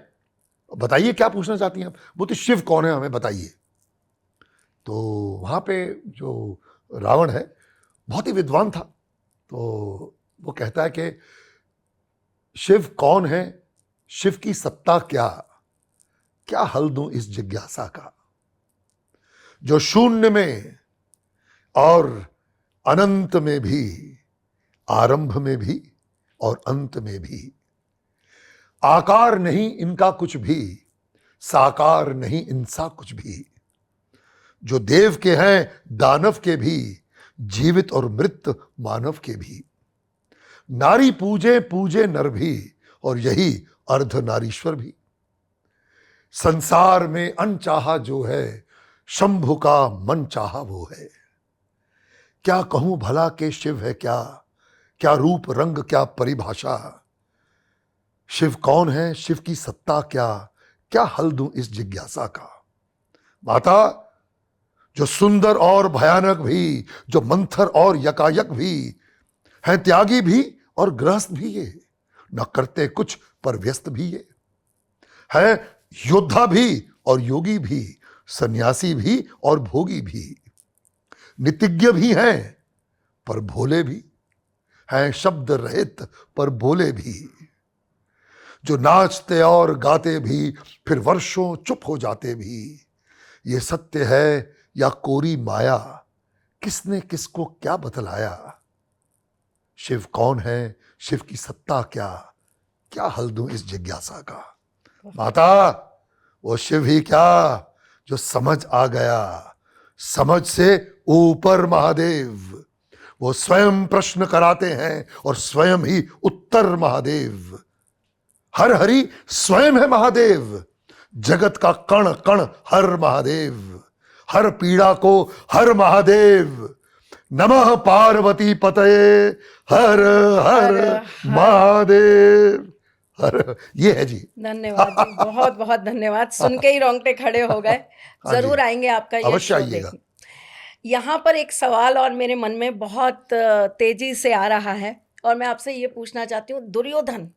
बताइए क्या पूछना चाहती हैं आप। वो तो शिव कौन है हमें बताइए। तो वहाँ पे जो रावण है बहुत ही विद्वान था। तो वो कहता है कि शिव कौन है, शिव की सत्ता क्या, क्या हल दूं इस जिज्ञासा का, जो शून्य में और अनंत में भी, आरंभ में भी और अंत में भी, आकार नहीं इनका कुछ भी, साकार नहीं इनसा कुछ भी, जो देव के हैं दानव के भी, जीवित और मृत मानव के भी, नारी पूजे पूजे नर भी और यही अर्ध नारीश्वर भी, संसार में अनचाहा जो है शंभु का मन चाहा वो है। क्या कहूं भला के शिव है क्या, क्या रूप रंग क्या परिभाषा, शिव कौन है, शिव की सत्ता क्या, क्या हल दूं इस जिज्ञासा का। माता, जो सुंदर और भयानक भी, जो मंथर और यकायक भी, हैं त्यागी भी और गृहस्थ भी ये, न करते कुछ पर व्यस्त भी ये, है योद्धा भी और योगी भी, सन्यासी भी और भोगी भी, नितिज्ञ भी हैं पर भोले भी, हैं शब्द रहित पर बोले भी, जो नाचते और गाते भी फिर वर्षों चुप हो जाते भी, ये सत्य है या कोरी माया, किसने किसको क्या बतलाया, शिव कौन है, शिव की सत्ता क्या, क्या हल दूं इस जिज्ञासा का। माता, वो शिव ही क्या जो समझ आ गया, समझ से ऊपर महादेव, वो स्वयं प्रश्न कराते हैं और स्वयं ही उत्तर महादेव। हर हरि स्वयं है महादेव, जगत का कण कण हर महादेव, हर पीड़ा को हर महादेव, नमः पार्वती पतये, हर हर महादेव, हर। ये है जी। धन्यवाद जी, बहुत बहुत धन्यवाद। सुन के ही रोंगटे खड़े हो गए। हाँ जी, जरूर आएंगे आपका ये अवश्य शो आइएगा। देखने। यहाँ पर एक सवाल और मेरे मन में बहुत तेजी से आ रहा है और मैं आपसे ये पूछना चाहती हूँ, दुर्योधन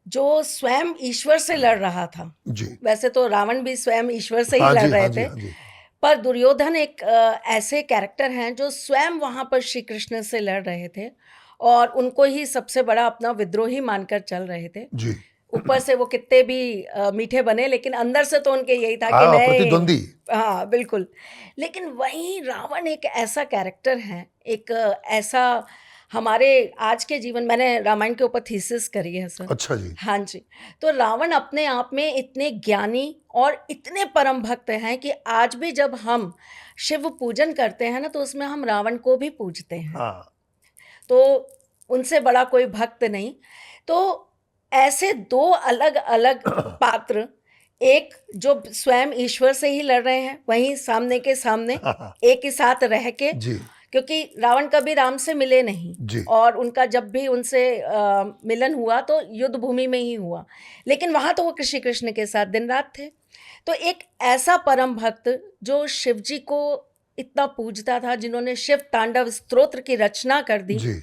जो स्वयं ईश्वर से लड़ रहा था, जी, वैसे तो रावण भी स्वयं ईश्वर से ही हाँ लड़ जी, रहे हाँ जी, थे, हाँ जी, पर दुर्योधन एक ऐसे कैरेक्टर हैं जो स्वयं वहां पर श्री कृष्ण से लड़ रहे थे और उनको ही सबसे बड़ा अपना विद्रोही मानकर चल रहे थे। जी। ऊपर से वो कितने भी मीठे बने, लेकिन अंदर से तो उनके यही था कि हाँ, नहीं। प्रतिद्वंदी। हाँ बिल्कुल। लेकिन वहीं रावण एक ऐसा कैरेक्टर है, एक ऐसा हमारे आज के जीवन, मैंने रामायण के ऊपर थीसिस करी है सर। अच्छा जी। हाँ जी। तो रावण अपने आप में इतने ज्ञानी और इतने परम भक्त हैं कि आज भी जब हम शिव पूजन करते हैं ना, तो उसमें हम रावण को भी पूजते हैं। हाँ, तो उनसे बड़ा कोई भक्त नहीं। तो ऐसे दो अलग अलग पात्र, एक जो स्वयं ईश्वर से ही लड़ रहे हैं, वहीं सामने के सामने एक ही साथ रह के, जी, क्योंकि रावण कभी राम से मिले नहीं जी, और उनका जब भी उनसे मिलन हुआ तो युद्ध भूमि में ही हुआ, लेकिन वहाँ तो वो श्री कृष्ण के साथ दिन रात थे। तो एक ऐसा परम भक्त जो शिव जी को इतना पूजता था, जिन्होंने शिव तांडव स्तोत्र की रचना कर दी, जी,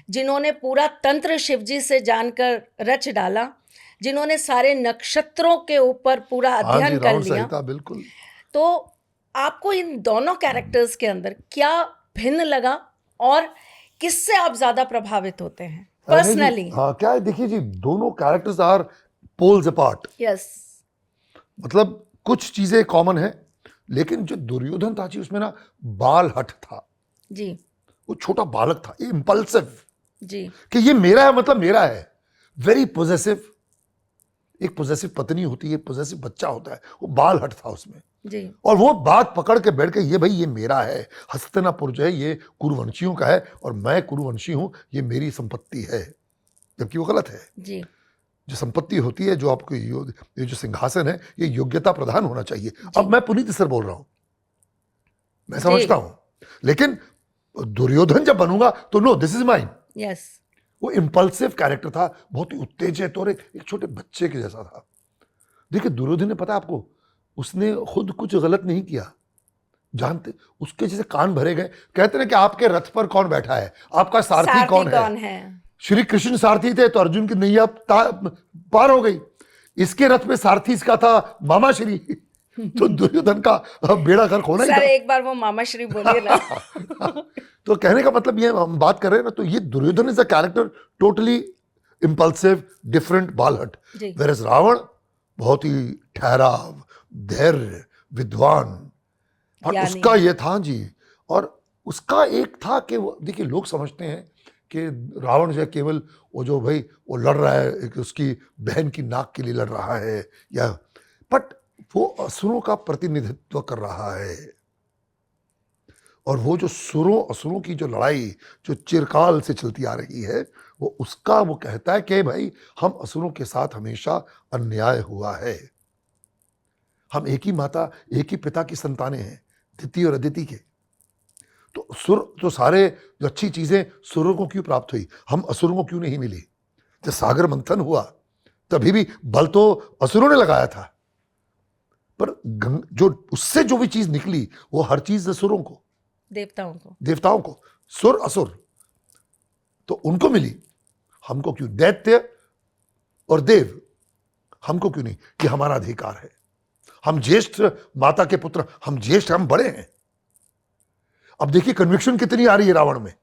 जिन्होंने पूरा तंत्र शिव जी से जानकर रच डाला, जिन्होंने सारे नक्षत्रों के ऊपर पूरा हाँ जी, अध्ययन कर रावण लिया। संहिता, बिल्कुल। तो आपको इन दोनों कैरेक्टर्स के अंदर क्या भिन्न लगा और किससे आप ज्यादा प्रभावित होते हैं नहीं जी, पर्सनली? हाँ, क्या है, देखिए जी, दोनों characters are poles apart. Yes मतलब कुछ चीजें कॉमन है, लेकिन जो दुर्योधन था जी, उसमें ना बाल हट था। जी वो छोटा बालक था, इम्पल्सिव, जी कि ये मेरा है मतलब मेरा है। Very possessive. एक पोजेसिव पत्नी होती है, पोजेसिव बच्चा होता है, वो बाल हट था उसमें। जी और वो बात पकड़ के बैठ के, ये भाई ये मेरा है, हस्तिनापुर जो है ये कुरुवंशियों का है और मैं कुरुवंशी हूं, ये मेरी संपत्ति है, जबकि वो गलत है। जी जो संपत्ति होती है, जो आपको ये जो सिंहासन है, ये योग्यता प्रधान होना चाहिए। अब मैं पुनीत सर बोल रहा हूं, मैं समझता हूं, लेकिन दुर्योधन जब बनूंगा तो no, this is mine. Yes वो इम्पल्सिव कैरेक्टर था, बहुत ही उत्तेजित और एक छोटे बच्चे के जैसा था। देखिए दुर्योधन ने, पता है आपको, उसने खुद कुछ गलत नहीं किया, जानते, उसके जैसे कान भरे गए। कहते हैं कि आपके रथ पर कौन बैठा है, आपका सारथी कौन है? श्री कृष्ण सारथी थे तो अर्जुन की नैया पार हो गई। इसके रथ में सारथी इसका था मामा श्री। तो दुर्योधन का बेड़ा घर खोना ही सर, था। एक बार वो मामा श्री बोलिए ना। तो कहने का मतलब ये, हम बात कर रहे हैं ना, तो ये Duryodhan is a character totally impulsive, different, बालहट। जी वेरस रावण बहुत ही ठहराव, धैर्य, विद्वान, और ज्ञानी। उसका ये था जी। और उसका एक था कि वो, देखिए लोग समझते हैं कि रावण जो है केवल वो जो भाई वो लड़ रहा है, एक उसकी बहन की नाक के लिए लड़ रहा है, या, बट वो असुरों का प्रतिनिधित्व कर रहा है। और वो जो सुरों असुरों की जो लड़ाई जो चिरकाल से चलती आ रही है, वो उसका वो कहता है कि भाई हम असुरों के साथ हमेशा अन्याय हुआ है। हम एक ही माता एक ही पिता की संतानें हैं, दिति और अदिति के। तो सुर जो सारे जो अच्छी चीजें सुरों को क्यों प्राप्त हुई, हम असुरों को क्यों नहीं मिली? जब सागर मंथन हुआ तभी भी बल तो असुरों ने लगाया था, पर जो उससे जो भी चीज निकली वो हर चीज असुरों को, देवताओं को, सुर असुर तो उनको मिली, हमको क्यों? दैत्य और देव हमको क्यों नहीं? कि हमारा अधिकार है, हम ज्येष्ठ माता के पुत्र, हम ज्येष्ठ, हम बड़े हैं। अब देखिए कन्विक्शन कितनी आ रही है रावण में।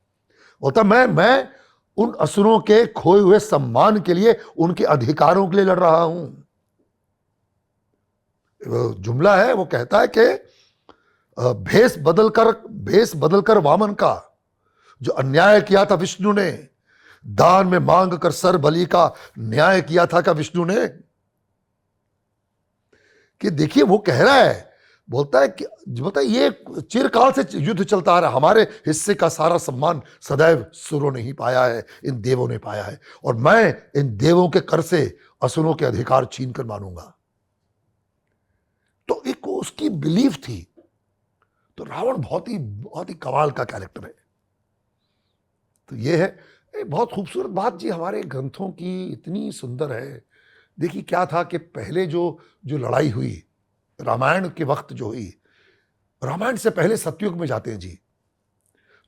बोलता मैं उन असुरों के खोए हुए सम्मान के लिए, उनके अधिकारों के लिए लड़ रहा हूं। जुमला है, वो कहता है कि भेष बदलकर वामन का जो अन्याय किया था विष्णु ने, दान में मांग कर सर बलि का न्याय किया था क्या विष्णु ने? कि देखिए वो कह रहा है, बोलता है कि ये चिरकाल से युद्ध चलता आ रहा है, हमारे हिस्से का सारा सम्मान सदैव सुरों ने ही पाया है, इन देवों ने पाया है, और मैं इन देवों के कर से असुरों के अधिकार छीन कर मानूंगा। तो एक उसकी बिलीफ थी, तो रावण बहुत ही कमाल का कैरेक्टर है। तो ये है, बहुत खूबसूरत बात जी, हमारे ग्रंथों की इतनी सुंदर है। देखिए क्या था कि पहले जो जो लड़ाई हुई रामायण के वक्त जो हुई, रामायण से पहले सतयुग में जाते हैं जी,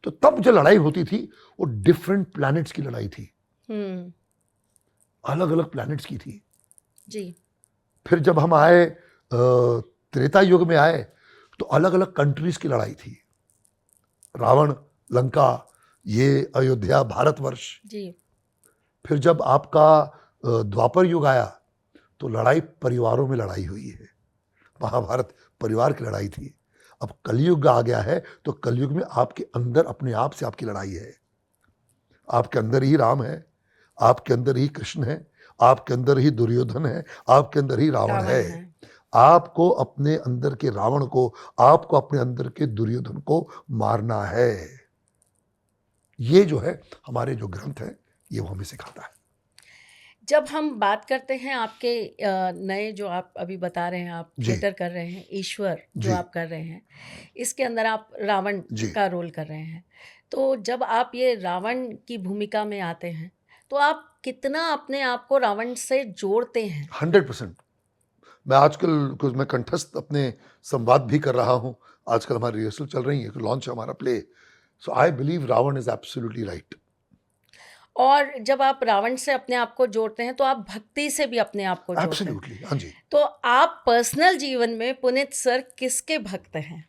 तो तब जो लड़ाई होती थी वो डिफरेंट प्लैनेट्स की लड़ाई थी, हम्म। अलग अलग प्लैनेट्स की थी। जी। फिर जब हम आए त्रेता युग में आए तो अलग अलग कंट्रीज की लड़ाई थी, रावण, लंका, ये अयोध्या, भारतवर्ष। जी। फिर जब आपका द्वापर युग आया तो लड़ाई परिवारों में लड़ाई हुई है, महाभारत परिवार की लड़ाई थी। अब कलयुग आ गया है तो कलयुग में आपके अंदर अपने आप से आपकी लड़ाई है। आपके अंदर ही राम है, आपके अंदर ही कृष्ण है, आपके अंदर ही दुर्योधन है, आपके अंदर ही रावण है। आपको अपने अंदर के रावण को, आपको अपने अंदर के दुर्योधन को मारना है। ये जो है हमारे जो ग्रंथ है ये वो हमें सिखाता है। जब हम बात करते हैं आपके नए जो आप अभी बता रहे हैं, आप जी। थिएटर कर रहे हैं, ईश्वर जो जी। आप कर रहे हैं, इसके अंदर आप रावण जी। का रोल कर रहे हैं। तो जब आप ये रावण की भूमिका में आते हैं तो आप कितना अपने आप को रावण से जोड़ते हैं? 100%। मैं आजकल कुछ मैं कंठस्थ अपने संवाद भी कर रहा हूँ, आजकल हमारी रिहर्सल चल रही है, लॉन्च है हमारा play. So I believe Ravan is absolutely right. और जब आप रावण से अपने आप को जोड़ते हैं तो आप भक्ति से भी अपने आप को जोड़ते हैं। एब्सोल्युटली, हाँ जी। तो आप पर्सनल जीवन में पुनीत सर किसके भक्त हैं?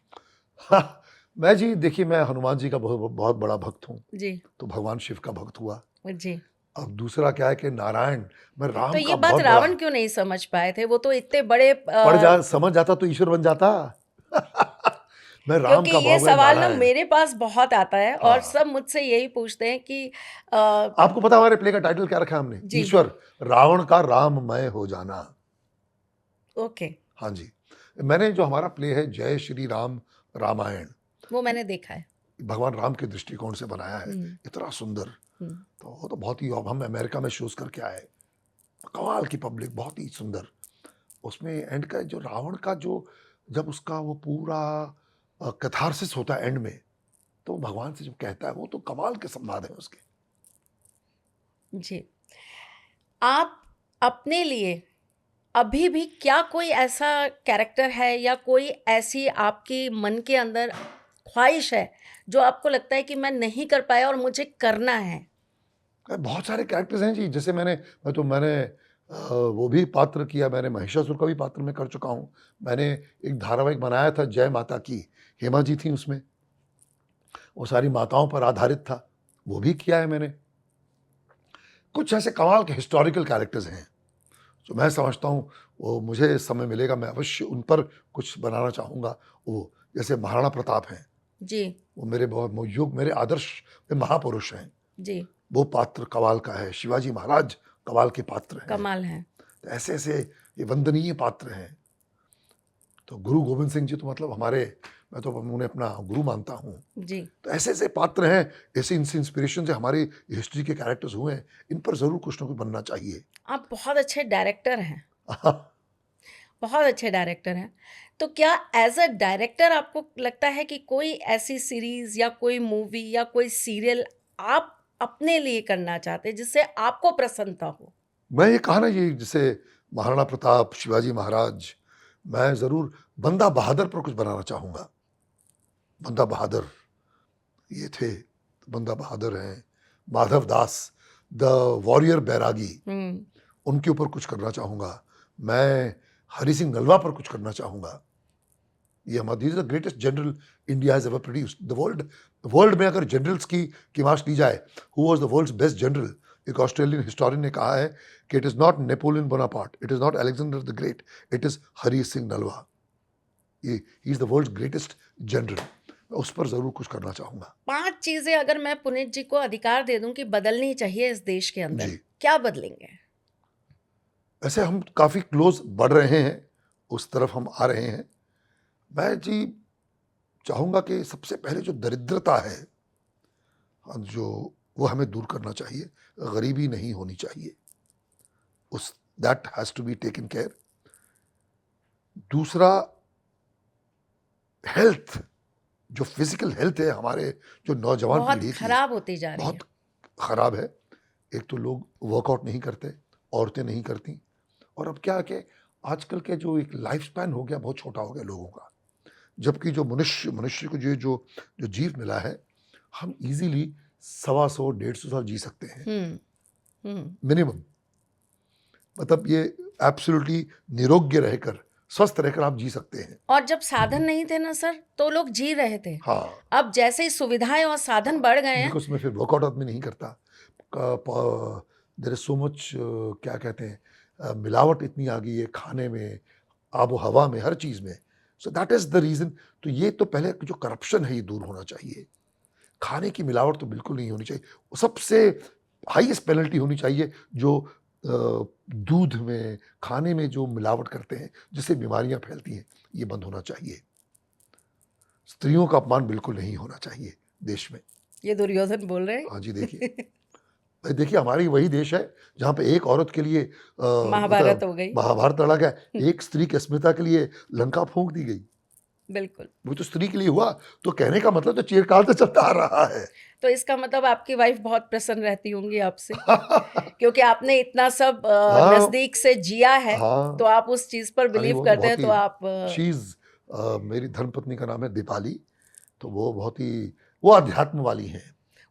हाँ, मैं जी देखिए, मैं हनुमान जी का बहुत बहुत बड़ा भक्त हूँ, जी। तो भगवान शिव का भक्त हुआ। जी। अब दूसरा क्या है कि नारायण, मैं तो राम ये का बात बहुत बड़ा, रावण क्यों नहीं समझ पाए थे? वो तो इतने बड़े समझ जाता तो ईश्वर बन जाता। मैं राम क्योंकि का ये भाव है सवाल ना नारायण। मेरे पास बहुत आता है और हाँ, सब मुझसे यही पूछते हैं कि आपको पता हमारे प्ले का टाइटल क्या रखा है हमने? जी। ईश्वर रावण का राममय हो जाना। ओके। हाँ जी, मैंने जो हमारा प्ले है जय श्री राम रामायण, वो मैंने देखा है। भगवान राम के दृष्टिकोण से बनाया है, हम्म। इतना सुंदर। हम्म। तो वो तो बहुत ही, अब हम अमेरिका में शोज करके आए, कमाल की पब्लिक, बहुत ही सुंदर। उसमें एंड का जो रावण का जो, जब उसका वो पूरा कैथारसिस होता है एंड में, तो भगवान से जब कहता है, वो तो कमाल के संवाद है उसके। जी। आप अपने लिए अभी भी क्या कोई ऐसा कैरेक्टर है या कोई ऐसी आपकी मन के अंदर ख्वाहिश है जो आपको लगता है कि मैं नहीं कर पाया और मुझे करना है? बहुत सारे कैरेक्टर्स हैं जी, जैसे मैंने वो भी पात्र किया, मैंने महिषासुर का भी पात्र मैं कर चुका हूँ। मैंने एक धारावाहिक बनाया था जय माता की, हेमा जी थी उसमें, वो सारी माताओं पर आधारित था, वो भी किया है मैंने। कुछ ऐसे कमाल के हिस्टोरिकल कैरेक्टर्स हैं जो मैं समझता हूँ वो मुझे समय मिलेगा मैं अवश्य उन पर कुछ बनाना चाहूँगा। वो जैसे महाराणा प्रताप हैं, जी। वो मेरे बहुत युग, मेरे आदर्श में महापुरुष हैं, जी। वो पात्र कमाल का है। शिवाजी महाराज कमाल के पात्र हैं। कमाल है। तो ऐसे ऐसे ये वंदनीय पात्र हैं। तो गुरु गोविंद सिंह जी तो मतलब हमारे, मैं तो उन्हें अपना गुरु मानता हूँ। जी। तो ऐसे ऐसे पात्र हैं, ऐसे इनसे इंस्पिरेशन से हमारी हिस्ट्री के कैरेक्टर्स हुए हैं, इन पर जरूर कुछ ना कुछ बनना चाहिए। आप बहुत अच्छे डायरेक्टर हैं, बहुत अच्छे डायरेक्टर हैं। तो क्या एज अ डायरेक्टर आपको लगता है कि कोई ऐसी सीरीज या कोई मूवी या कोई सीरियल आप अपने लिए करना चाहते हैं जिससे आपको प्रसन्नता हो? मैं ये कहा ना, ये जैसे महाराणा प्रताप, शिवाजी महाराज, मैं जरूर बंदा बहादुर पर कुछ बनाना चाहूंगा। बंदा बहादुर ये थे, बंदा बहादुर हैं, माधव दास द वॉरियर बैरागी, हम्म। उनके ऊपर कुछ करना चाहूंगा। मैं हरि सिंह नलवा पर कुछ करना चाहूंगा। ये हमारा, this is the greatest general India has ever produced. World में अगर जनरल्स की मार्क्स ली जाए, who was the world's best general, एक ऑस्ट्रेलियन हिस्टोरियन ने कहा है कि it is not Napoleon Bonaparte, it is not Alexander the great, it is Hari Singh Nalwa. ये ही is the world's greatest general. मैं उस पर जरूर कुछ करना चाहूंगा। 5 चीजें अगर मैं पुनीत जी को अधिकार दे दूं कि बदलनी चाहिए इस देश के अंदर, जी, क्या बदलेंगे? वैसे हम काफी क्लोज बढ़ रहे हैं, उस तरफ हम आ रहे हैं। मैं जी चाहूंगा कि सबसे पहले जो दरिद्रता है, जो वो हमें दूर करना चाहिए, गरीबी नहीं होनी चाहिए, उस that has to be taken care. दूसरा, हेल्थ जो फिजिकल हेल्थ है हमारे जो नौजवान बहुत पीढ़ी की खराब होती जा रही है। बहुत खराब है। एक तो लोग वर्कआउट नहीं करते, औरतें नहीं करती, और अब क्या है कि आजकल के जो एक लाइफ स्पैन हो गया बहुत छोटा हो गया लोगों का, जबकि जो मनुष्य को जो जो जो जीव मिला है, हम इजीली 125-150 साल जी सकते हैं मिनिमम। मतलब ये एब्सोल्युटली निरोग्य रहकर, स्वस्थ रहकर आप जी सकते हैं। और जब साधन नहीं थे ना सर, तो लोग जी रहे थे। हाँ, अब जैसे ही सुविधाएं और साधन बढ़ गए हैं, बिकॉज उसमें फिर वर्कआउट आदमी नहीं करता, देयर इज सो मच, क्या कहते हैं, मिलावट इतनी आ गई है खाने में, आबो हवा में, हर चीज़ में। So that is the reason. तो ये तो पहले जो करप्शन है ये दूर होना चाहिए। खाने की मिलावट तो बिल्कुल नहीं होनी चाहिए। सबसे हाईएस्ट पेनल्टी होनी चाहिए जो दूध में, खाने में जो मिलावट करते हैं जिससे बीमारियां फैलती हैं, ये बंद होना चाहिए। स्त्रियों का अपमान बिल्कुल नहीं होना चाहिए देश में। ये दुर्योधन बोल रहे हैं। हाँ जी, देखिए भाई, देखिए हमारी वही देश है जहाँ पे एक औरत के लिए महाभारत हो गई। महाभारत लड़ा गया, एक स्त्री की अस्मिता के लिए लंका फूंक दी गई। बिल्कुल। वो तो स्त्री के लिए हुआ, तो कहने का मतलब तो चिरकाल से चलता आ रहा है। तो इसका मतलब आपकी वाइफ बहुत प्रसन्न रहती होंगी आपसे, क्योंकि आपने इतना सब हाँ, नजदीक से जिया है, हाँ, तो आप उस चीज पर अरे बिलीव वो करते हैं। बहुत तो ही आप चीज, मेरी धर्मपत्नी का नाम है दीपाली, तो वो बहुत ही, वो अध्यात्म वाली हैं।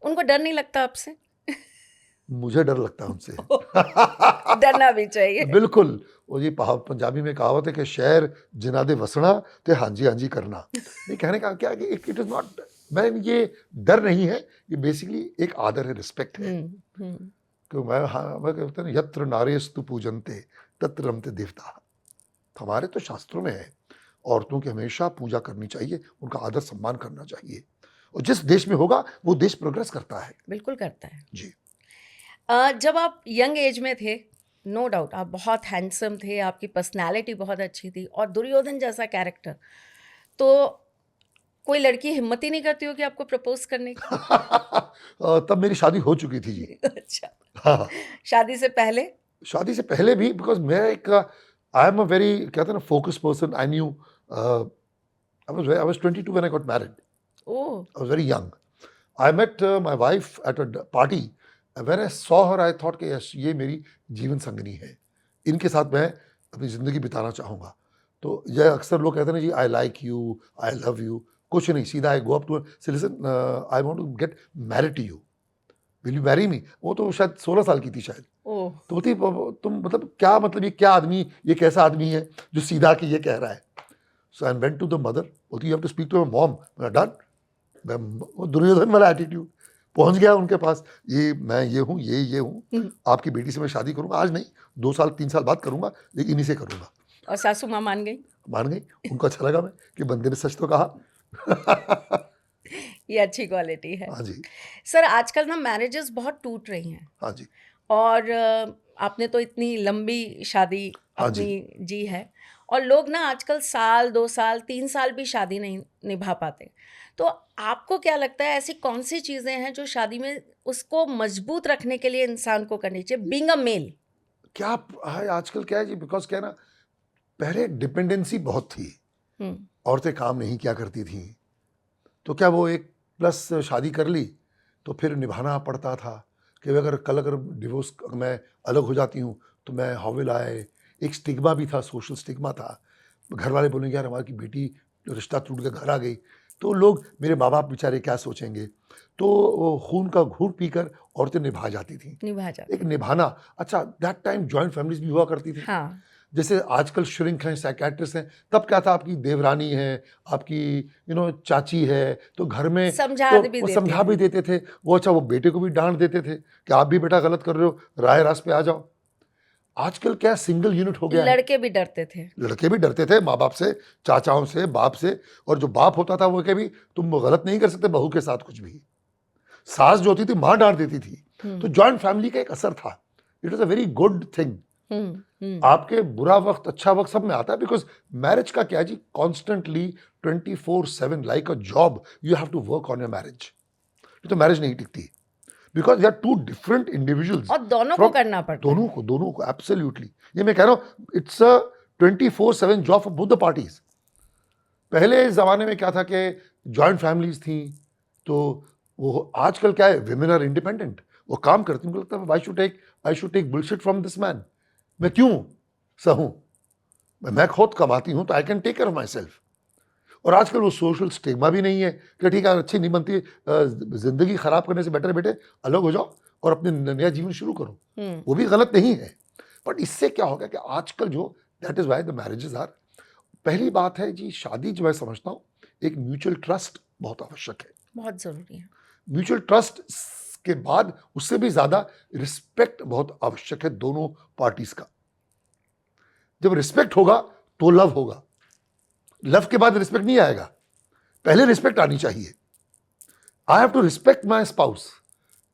उनको डर नहीं लगता आपसे? मुझे डर लगता है उनसे। डरना भी चाहिए। बिल्कुल। वो जी पंजाबी में कहावत है कि शहर जिना दे वसना ते हाँ जी करना। ये कहने का क्या है कि इट इज नॉट, मैं ये डर नहीं है, ये बेसिकली एक आदर है, रिस्पेक्ट है। क्यों मैं कहते हैं यत्र नारेस्तु पूजन्ते तत्र रमते देवता। हमारे तो शास्त्रों में है औरतों की हमेशा पूजा करनी चाहिए, उनका आदर सम्मान करना चाहिए, और जिस देश में होगा वो देश प्रोग्रेस करता है। बिल्कुल करता है जी। जब आप यंग एज में थे, नो डाउट आप बहुत हैंडसम थे, आपकी पर्सनालिटी बहुत अच्छी थी, और दुर्योधन जैसा कैरेक्टर, तो कोई लड़की हिम्मत ही नहीं करती हो कि आपको प्रपोज करने की? तब मेरी शादी हो चुकी थी जी। अच्छा, हाँ, शादी से पहले? शादी से पहले भी, बिकॉज मैं एक, आई एम अ वेरी, कहते हैं ना, focus person. I knew, I was 22 when I got married. Oh, I was very young. I met my wife at a party. When I saw her I thought कि yes, ये मेरी जीवन संगनी है, इनके साथ मैं अपनी ज़िंदगी बिताना चाहूँगा। तो यह अक्सर लोग कहते हैं ना जी, I like you, I love you, कुछ नहीं, सीधा I go up to say, listen, I want to get married to you, will you marry me. वो तो शायद 16 साल की थी शायद। ओह, तो बोलती, तुम मतलब क्या, मतलब ये क्या आदमी, ये कैसा आदमी है जो सीधा कि ये कह रहा है। So I went to the mother, बोलती you have to speak to my mom. मैं डन, मैं वो दुर्योधन वाला एटीट्यूड, पहुंच गया उनके पास। ये मैं ये हूँ, ये हूँ, आपकी बेटी से मैं शादी करूंगा, आज नहीं 2 साल 3 साल बाद करूंगा, लेकिन इन्हीं से करूंगा। और सासू माँ मान गई? मान गई, उनको अच्छा लगा मैं कि बंदे ने सच तो कहा। ये अच्छी क्वालिटी है। हाँ जी, सर, आजकल ना मैरिजेस बहुत टूट रही हैं, हाँ जी, और आपने तो इतनी लंबी शादी हाँ जी। अपनी जी है, और लोग ना आजकल साल 2 साल 3 साल भी शादी नहीं निभा पाते। तो आपको क्या लगता है, ऐसी कौन सी चीज़ें हैं जो शादी में उसको मजबूत रखने के लिए इंसान को करनी चाहिए, बीइंग अ मेल? क्या है आजकल, क्या है जी, बिकॉज क्या है ना, पहले डिपेंडेंसी बहुत थी, औरतें काम नहीं किया करती थी, तो क्या वो एक प्लस शादी कर ली तो फिर निभाना पड़ता था कि अगर डिवोर्स, मैं अलग हो जाती हूँ तो मैं हाउ विल आई, एक स्टिग्मा भी था, सोशल स्टिग्मा था। घर वाले बोलेंगे यार हमारी बेटी रिश्ता टूट के घर आ गई, तो लोग, मेरे माँ बाप बेचारे क्या सोचेंगे, तो वो खून का घूंट पीकर औरतें निभा जाती थी। निभा जाती। एक निभाना, अच्छा दैट टाइम जॉइंट फैमिलीज भी हुआ करती थी। हाँ, जैसे आजकल श्रिंक हैं, साइकेट्रिस्ट हैं, तब क्या था, आपकी देवरानी है, आपकी चाची है, तो घर में समझा तो भी वो देते समझा भी देते थे। वो अच्छा, वो बेटे को भी डांट देते थे कि आप भी बेटा गलत कर रहे हो, राय रास पे आ जाओ। आजकल क्या सिंगल यूनिट हो गया है। लड़के भी डरते थे। लड़के भी डरते थे माँ बाप से, चाचाओं से, बाप से, और जो बाप होता था वो भी तुम गलत नहीं कर सकते बहू के साथ कुछ भी। सास जो होती थी माँ डांट देती थी। तो जॉइंट फैमिली का एक असर था। It is a very good thing. आपके बुरा वक्त अच्छा वक्त सब में आता है, बिकॉज मैरिज का क्या जी, constantly 24/7 like a job you have to work on your marriage. तो मैरिज नहीं टिकती, because they are two different individuals, और दोनों को करना पड़ता है। दोनों को एब्सोल्युटली। ये मैं कह रहा हूँ, it's a 24/7 job for both the parties. पहले इस जमाने में क्या था कि जॉइंट फैमिलीज थी, तो वो आजकल क्या है, विमेन आर इंडिपेंडेंट, वो काम करती हैं, उनको लगता है I should take bullshit from this man, मैं क्यों सहूं, मैं खुद कमाती हूं तो I can take care of myself. और आजकल वो सोशल स्टिग्मा भी नहीं है कि ठीक है अच्छी नहीं बनती, जिंदगी खराब करने से बेटर बेटे अलग हो जाओ और अपने नया जीवन शुरू करो, वो भी गलत नहीं है। बट इससे क्या होगा कि आजकल जो, that is why the marriages are, पहली बात है जी, शादी जो मैं समझता हूँ एक म्यूचुअल ट्रस्ट बहुत आवश्यक है, बहुत जरूरी है। म्यूचुअल ट्रस्ट के बाद उससे भी ज्यादा रिस्पेक्ट बहुत आवश्यक है दोनों पार्टीज का। जब रिस्पेक्ट होगा तो लव होगा, लव के बाद रिस्पेक्ट नहीं आएगा, पहले रिस्पेक्ट आनी चाहिए। I have to respect my spouse,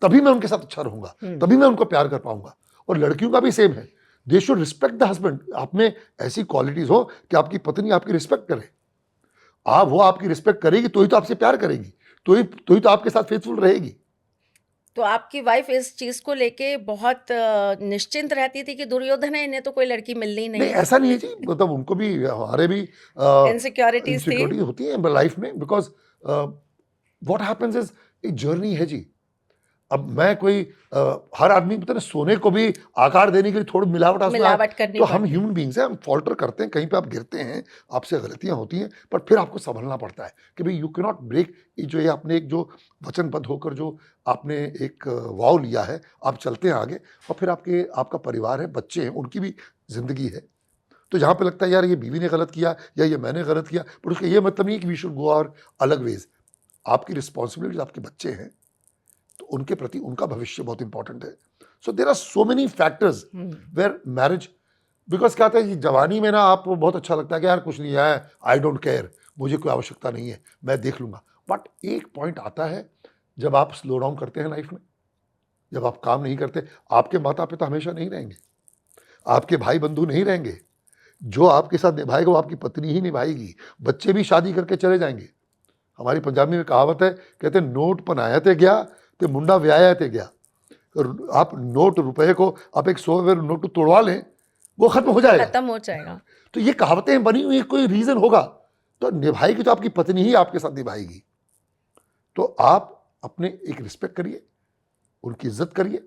तभी मैं उनके साथ अच्छा रहूंगा, तभी मैं उनको प्यार कर पाऊंगा। और लड़कियों का भी सेम है, they should respect the husband. आप में ऐसी क्वालिटीज हो कि आपकी पत्नी आपकी रिस्पेक्ट करे, वो आपकी रिस्पेक्ट करेगी तो ही तो आपसे प्यार करेगी, तो ही तो आपके साथ फेथफुल रहेगी। तो आपकी वाइफ इस चीज को लेके बहुत निश्चिंत रहती थी कि दुर्योधन है, इन्हें तो कोई लड़की मिलनी नहीं नहीं, है? ऐसा नहीं है जी, मतलब उनको भी, हमारे भी इनसिक्योरिटीज थी? इनसिक्योरिटी होती है लाइफ में, बिकॉज व्हाट हैपेंस इज एक जर्नी है जी। अब मैं कोई हर आदमी पता ना, सोने को भी आकार देने के लिए थोड़ी मिलावट करनी तो हम पड़ती है। ह्यूमन बींग्स हैं, हम फॉल्टर करते हैं, कहीं पे आप गिरते हैं, आपसे गलतियां होती हैं, पर फिर आपको संभलना पड़ता है कि भाई यू कैन नॉट ब्रेक। जो ये आपने एक जो वचनबद्ध होकर जो आपने एक वाव लिया है, आप चलते हैं आगे, और फिर आपका परिवार है, बच्चे हैं, उनकी भी जिंदगी है। तो जहाँ पे लगता है यार ये बीवी ने गलत किया या ये मैंने गलत किया, पर उसका ये मतलब नहीं कि वी शुड गो और अलग वेज। आपकी रिस्पॉन्सिबिलिटीज, आपके बच्चे हैं तो उनके प्रति उनका भविष्य बहुत इंपॉर्टेंट है। So there are so many factors where marriage, because क्या होता है ये जवानी में ना, आपको बहुत अच्छा लगता है कि यार कुछ नहीं है, आई डोंट केयर, मुझे कोई आवश्यकता नहीं है, मैं देख लूंगा। बट एक पॉइंट आता है जब आप स्लो डाउन करते हैं लाइफ में, जब आप काम नहीं करते, आपके माता पिता हमेशा नहीं रहेंगे, आपके भाई बंधु नहीं रहेंगे, जो आपके साथ निभाएगा वो आपकी पत्नी ही निभाएगी, बच्चे भी शादी करके चले जाएंगे। हमारी पंजाबी में कहावत है, कहते हैं नोट पनाया ते गया ते मुंडा व्याया ते गया। आप नोट रुपए को आप एक 100 नोट तोड़वा लें, वो खत्म हो जाएगा, खत्म हो जाएगा। तो ये कहावतें बनी हुई, कोई रीजन होगा तो निभाएगी, तो आपकी पत्नी ही आपके साथ निभाएगी। तो आप अपने एक रिस्पेक्ट करिए, उनकी इज्जत करिए।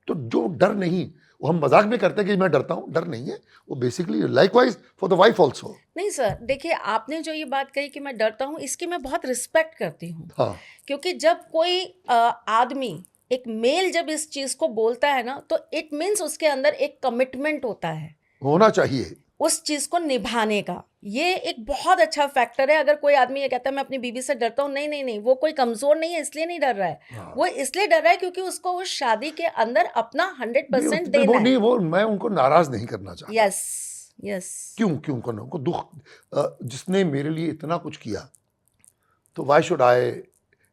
तो जो डर नहीं, वो हम मजाक में करते हैं कि मैं डरता हूं, डर नहीं है वो, basically likewise for the wife also. नहीं सर, देखिए आपने जो ये बात कही कि मैं डरता हूँ, इसकी मैं बहुत रिस्पेक्ट करती हूँ। हाँ, क्योंकि जब कोई आदमी, एक मेल जब इस चीज को बोलता है ना, तो इट मीन्स उसके अंदर एक कमिटमेंट होता है, होना चाहिए उस चीज को निभाने का। ये एक बहुत अच्छा फैक्टर है। अगर कोई आदमी ये कहता है मैं अपनी बीवी से डरता हूँ, नहीं नहीं नहीं, वो कोई कमजोर नहीं है इसलिए नहीं डर रहा है। हाँ। वो इसलिए डर रहा है क्योंकि उसको उस शादी के अंदर अपना 100% देना है। वो मैं उनको नाराज नहीं करना चाहता। Yes yes. क्यों करना उनको दुख, जिसने मेरे लिए इतना कुछ किया, तो वाई शुड आई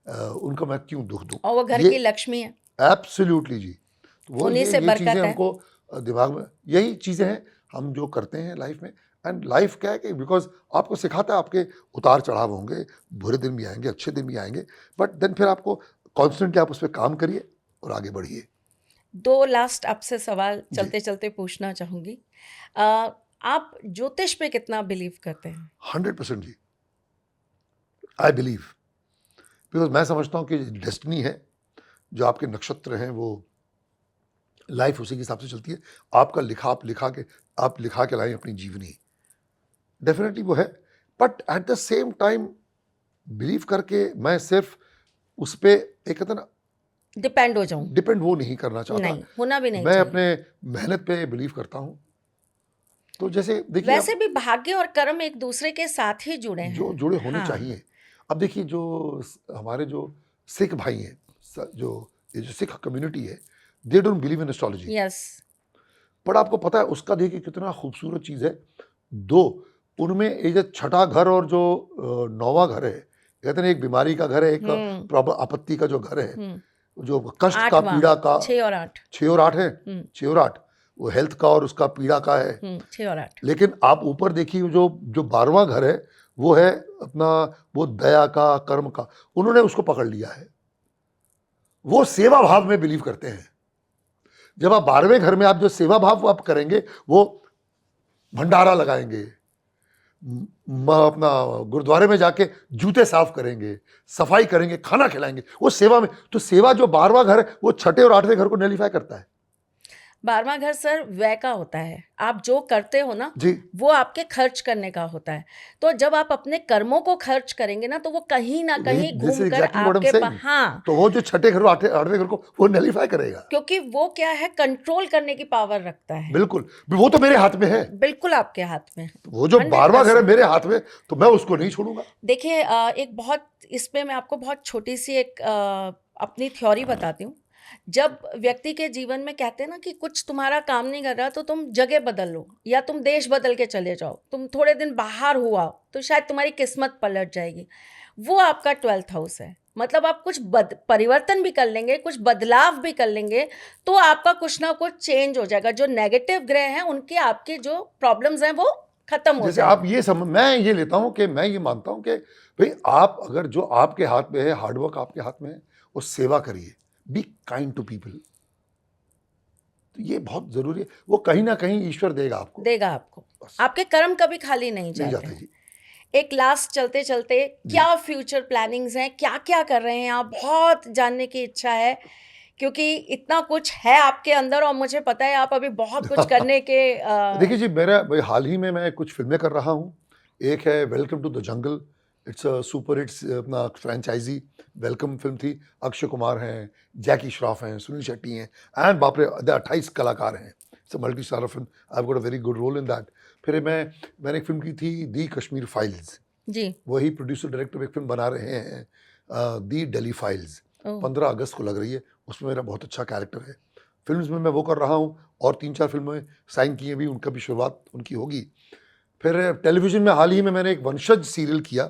उनको मैं क्यों दुख दूं। और वो घर की लक्ष्मी है। एब्सोल्युटली जी। तो वो उन्हीं से ये बरकत चीजें है। हमको दिमाग में, यही चीजें हैं हम जो करते हैं लाइफ में। एंड लाइफ क्या है कि बिकॉज आपको सिखाता है, आपके उतार चढ़ाव होंगे, बुरे दिन भी आएंगे, अच्छे दिन भी आएंगे, बट देन फिर आपको कॉन्स्टेंटली आप उस पर काम करिए और आगे बढ़िए। 2 लास्ट आपसे सवाल चलते चलते पूछना चाहूंगी। आप ज्योतिष पे कितना बिलीव करते हैं? 100% जी, आई बिलीव, बिकॉज मैं समझता हूँ कि डेस्टिनी है, जो आपके नक्षत्र हैं वो लाइफ उसी के हिसाब से चलती है। आपका लिखा आप लिखा के लाएं अपनी जीवनी, डेफिनेटली वो है। But at the same time believe करके मैं सिर्फ उस पर एक कहते ना डिपेंड हो जाऊं, डिपेंड वो नहीं करना चाहता। नहीं होना भी नहीं मैं चाहिए। अपने मेहनत पे बिलीव करता हूँ। तो जैसे देखिए, वैसे भी भाग्य और कर्म एक दूसरे के साथ ही जुड़े हैं, जो जुड़े होने हाँ। चाहिए। अब देखिए, जो हमारे जो सिख भाई हैं, ये जो सिख कम्युनिटी है, they don't believe in astrology. Yes. पर आपको पता है उसका देखिए कितना खूबसूरत चीज़ है। दो उनमें एक जो छठा घर और जो 9वां घर है, कहते हैं एक बीमारी का घर है, एक आपत्ति का जो घर है, जो कष्ट का, पीड़ा का, 6 और 8 है, 6 और 8 वो हेल्थ का और उसका पीड़ा का है। 6 और 8। लेकिन आप ऊपर देखिए, जो 12वां घर है वो है अपना, वो दया का, कर्म का, उन्होंने उसको पकड़ लिया है। वो सेवा भाव में बिलीव करते हैं। जब आप 12वें घर में आप जो सेवा भाव आप करेंगे, वो भंडारा लगाएंगे, अपना गुरुद्वारे में जाके जूते साफ करेंगे, सफाई करेंगे, खाना खिलाएंगे, वो सेवा में। तो सेवा जो 12वां घर है वो छठे और 8वें घर को नलीफाई करता है 12वां घर सर व्यय का होता है। आप जो करते हो ना जी। वो आपके खर्च करने का होता है। तो जब आप अपने कर्मों को खर्च करेंगे ना तो वो कहीं ना कहीं This is घूमकर exactly what I'm आपके saying. हाँ, तो वो जो छठे घर 8वें घर को वो नलीफाई करेगा। क्योंकि वो क्या है, कंट्रोल करने की पावर रखता है। बिल्कुल, वो तो मेरे हाथ में है। बिल्कुल आपके हाथ में है। तो वो जो 12वां घर है 100%। मेरे हाथ में, तो मैं उसको नहीं छोड़ूंगा। देखिए एक बहुत इसमें मैं आपको बहुत छोटी सी एक अपनी थ्योरी बताती हूँ। जब व्यक्ति के जीवन में कहते हैं ना कि कुछ तुम्हारा काम नहीं कर रहा तो तुम जगह बदल लो या तुम देश बदल के चले जाओ, तुम थोड़े दिन बाहर हुआ तो शायद तुम्हारी किस्मत पलट जाएगी। वो आपका 12th हाउस है। मतलब आप कुछ परिवर्तन भी कर लेंगे, कुछ बदलाव भी कर लेंगे तो आपका कुछ ना कुछ चेंज हो जाएगा। जो नेगेटिव ग्रह हैं उनके आपके जो प्रॉब्लम्स हैं वो खत्म हो जैसे आप ये मैं ये लेता हूँ कि मैं ये मानता हूँ कि भाई आप अगर जो आपके हाथ में है, हार्डवर्क आपके हाथ में है, वो सेवा करिए, बी काइंड टू पीपल। तो ये बहुत जरूरी है। वो कहीं ना कहीं ईश्वर देगा आपको। बस। आपके कर्म कभी खाली नहीं नहीं जाते जाते जी। एक लास्ट चलते चलते क्या फ्यूचर प्लानिंग्स हैं, क्या क्या कर रहे हैं आप? बहुत जानने की इच्छा है क्योंकि इतना कुछ है आपके अंदर और मुझे पता है आप अभी बहुत कुछ करने के देखिए जी, भाई हाल ही में मैं कुछ फिल्में कर रहा हूँ। एक है welcome to the jungle, it's a super hits अपना फ्रेंचाइजी वेलकम फिल्म थी। अक्षय कुमार हैं, जैकी श्रॉफ हैं, सुनील शेट्टी हैं, एंड बाप रे 28 कलाकार हैं। It's a multi starrer film. I got a very good role in that. फिर मैंने एक फिल्म की थी दी कश्मीर फाइल्स जी। वही प्रोड्यूसर डायरेक्टर एक फिल्म बना रहे हैं दी दिल्ली फाइल्स। 15 अगस्त को लग रही है। उसमें मेरा बहुत अच्छा कैरेक्टर है। फिल्म्स में मैं वो कर रहा हूँ और 3-4 फिल्में साइन की हैं भी, उनका भी शुरुआत उनकी होगी। फिर टेलीविज़न में हाल ही में मैंने एक वंशज सीरियल किया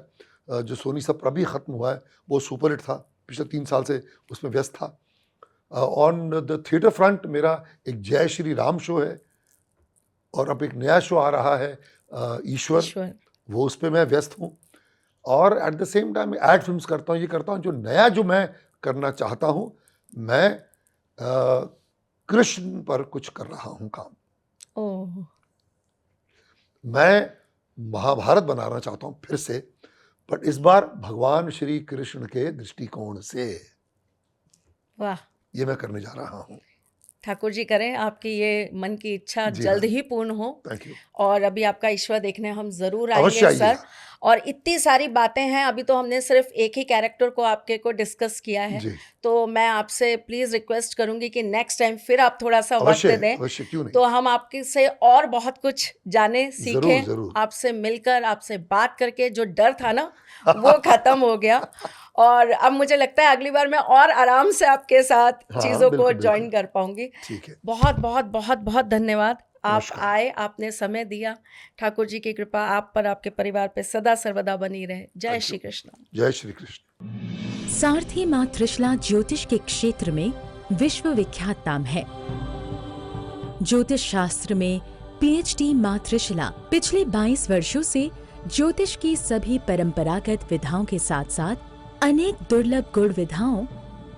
जो सोनी सब पर अभी ख़त्म हुआ है। वो सुपर हिट था, पिछले 3 साल से उसमें व्यस्त था। ऑन द थिएटर फ्रंट मेरा एक जय श्री राम शो है और अब एक नया शो आ रहा है ईश्वर, वो उस पर मैं व्यस्त हूँ। और at the same time ad films करता हूँ। ये करता हूँ जो नया जो मैं करना चाहता हूँ, मैं कृष्ण पर कुछ कर रहा हूँ काम। ओह, मैं महाभारत बनाना चाहता हूँ फिर से, बट इस बार भगवान श्री कृष्ण के दृष्टिकोण से। वाह, ये मैं करने जा रहा हूँ। ठाकुर जी करें आपकी ये मन की इच्छा जी जल्द हाँ। ही पूर्ण हो। Thank you. और अभी आपका ईश्वर देखने हम जरूर अवश्य आएंगे सर। आइएगा। और इतनी सारी बातें हैं, अभी तो हमने सिर्फ एक ही कैरेक्टर को आपके को डिस्कस किया है। जी। तो मैं आपसे प्लीज रिक्वेस्ट करूंगी कि नेक्स्ट टाइम फिर आप थोड़ा सा वक्त अवश्य दें अवश्य, क्यों नहीं। तो हम आपके से और बहुत कुछ जाने सीखें। जरूर। आपसे मिलकर, आपसे बात करके जो डर था ना वो खत्म हो गया। और अब मुझे लगता है अगली बार मैं और आराम से आपके साथ हाँ, चीजों को बिल्कुल, ज्वाइन बिल्कुल। कर पाऊंगी। ठीक है। बहुत बहुत बहुत बहुत धन्यवाद। आप नमस्कार। आए, आपने समय दिया। ठाकुर जी की कृपा आप पर, आपके परिवार पे सदा सर्वदा बनी रहे। जय श्री कृष्ण। जय श्री कृष्ण। सारथी मां त्रिशला ज्योतिष के क्षेत्र में विश्व विख्यात नाम है। ज्योतिष शास्त्र में पीएचडी मां त्रिशला पिछले 22 वर्षों से ज्योतिष की सभी परंपरागत विधाओं के साथ साथ अनेक दुर्लभ गुण विधाओं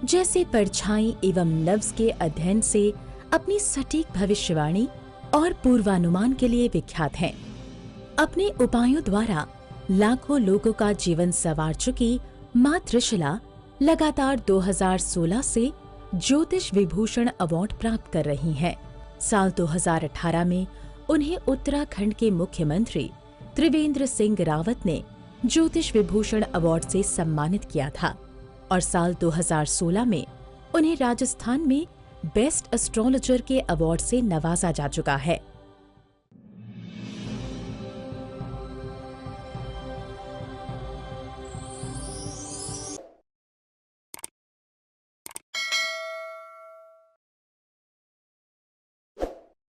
जैसे परछाई एवं लफ्ज के अध्ययन से अपनी सटीक भविष्यवाणी और पूर्वानुमान के लिए विख्यात हैं। अपने उपायों द्वारा लाखों लोगों का जीवन संवार चुकी मां त्रिशला लगातार 2016 से ज्योतिष विभूषण अवार्ड प्राप्त कर रही हैं। साल 2018 में उन्हें उत्तराखंड के मुख्यमंत्री त्रिवेंद्र सिंह रावत ने ज्योतिष विभूषण अवार्ड से सम्मानित किया था और साल 2016 में उन्हें राजस्थान में बेस्ट एस्ट्रोलॉजर के अवार्ड से नवाजा जा चुका है।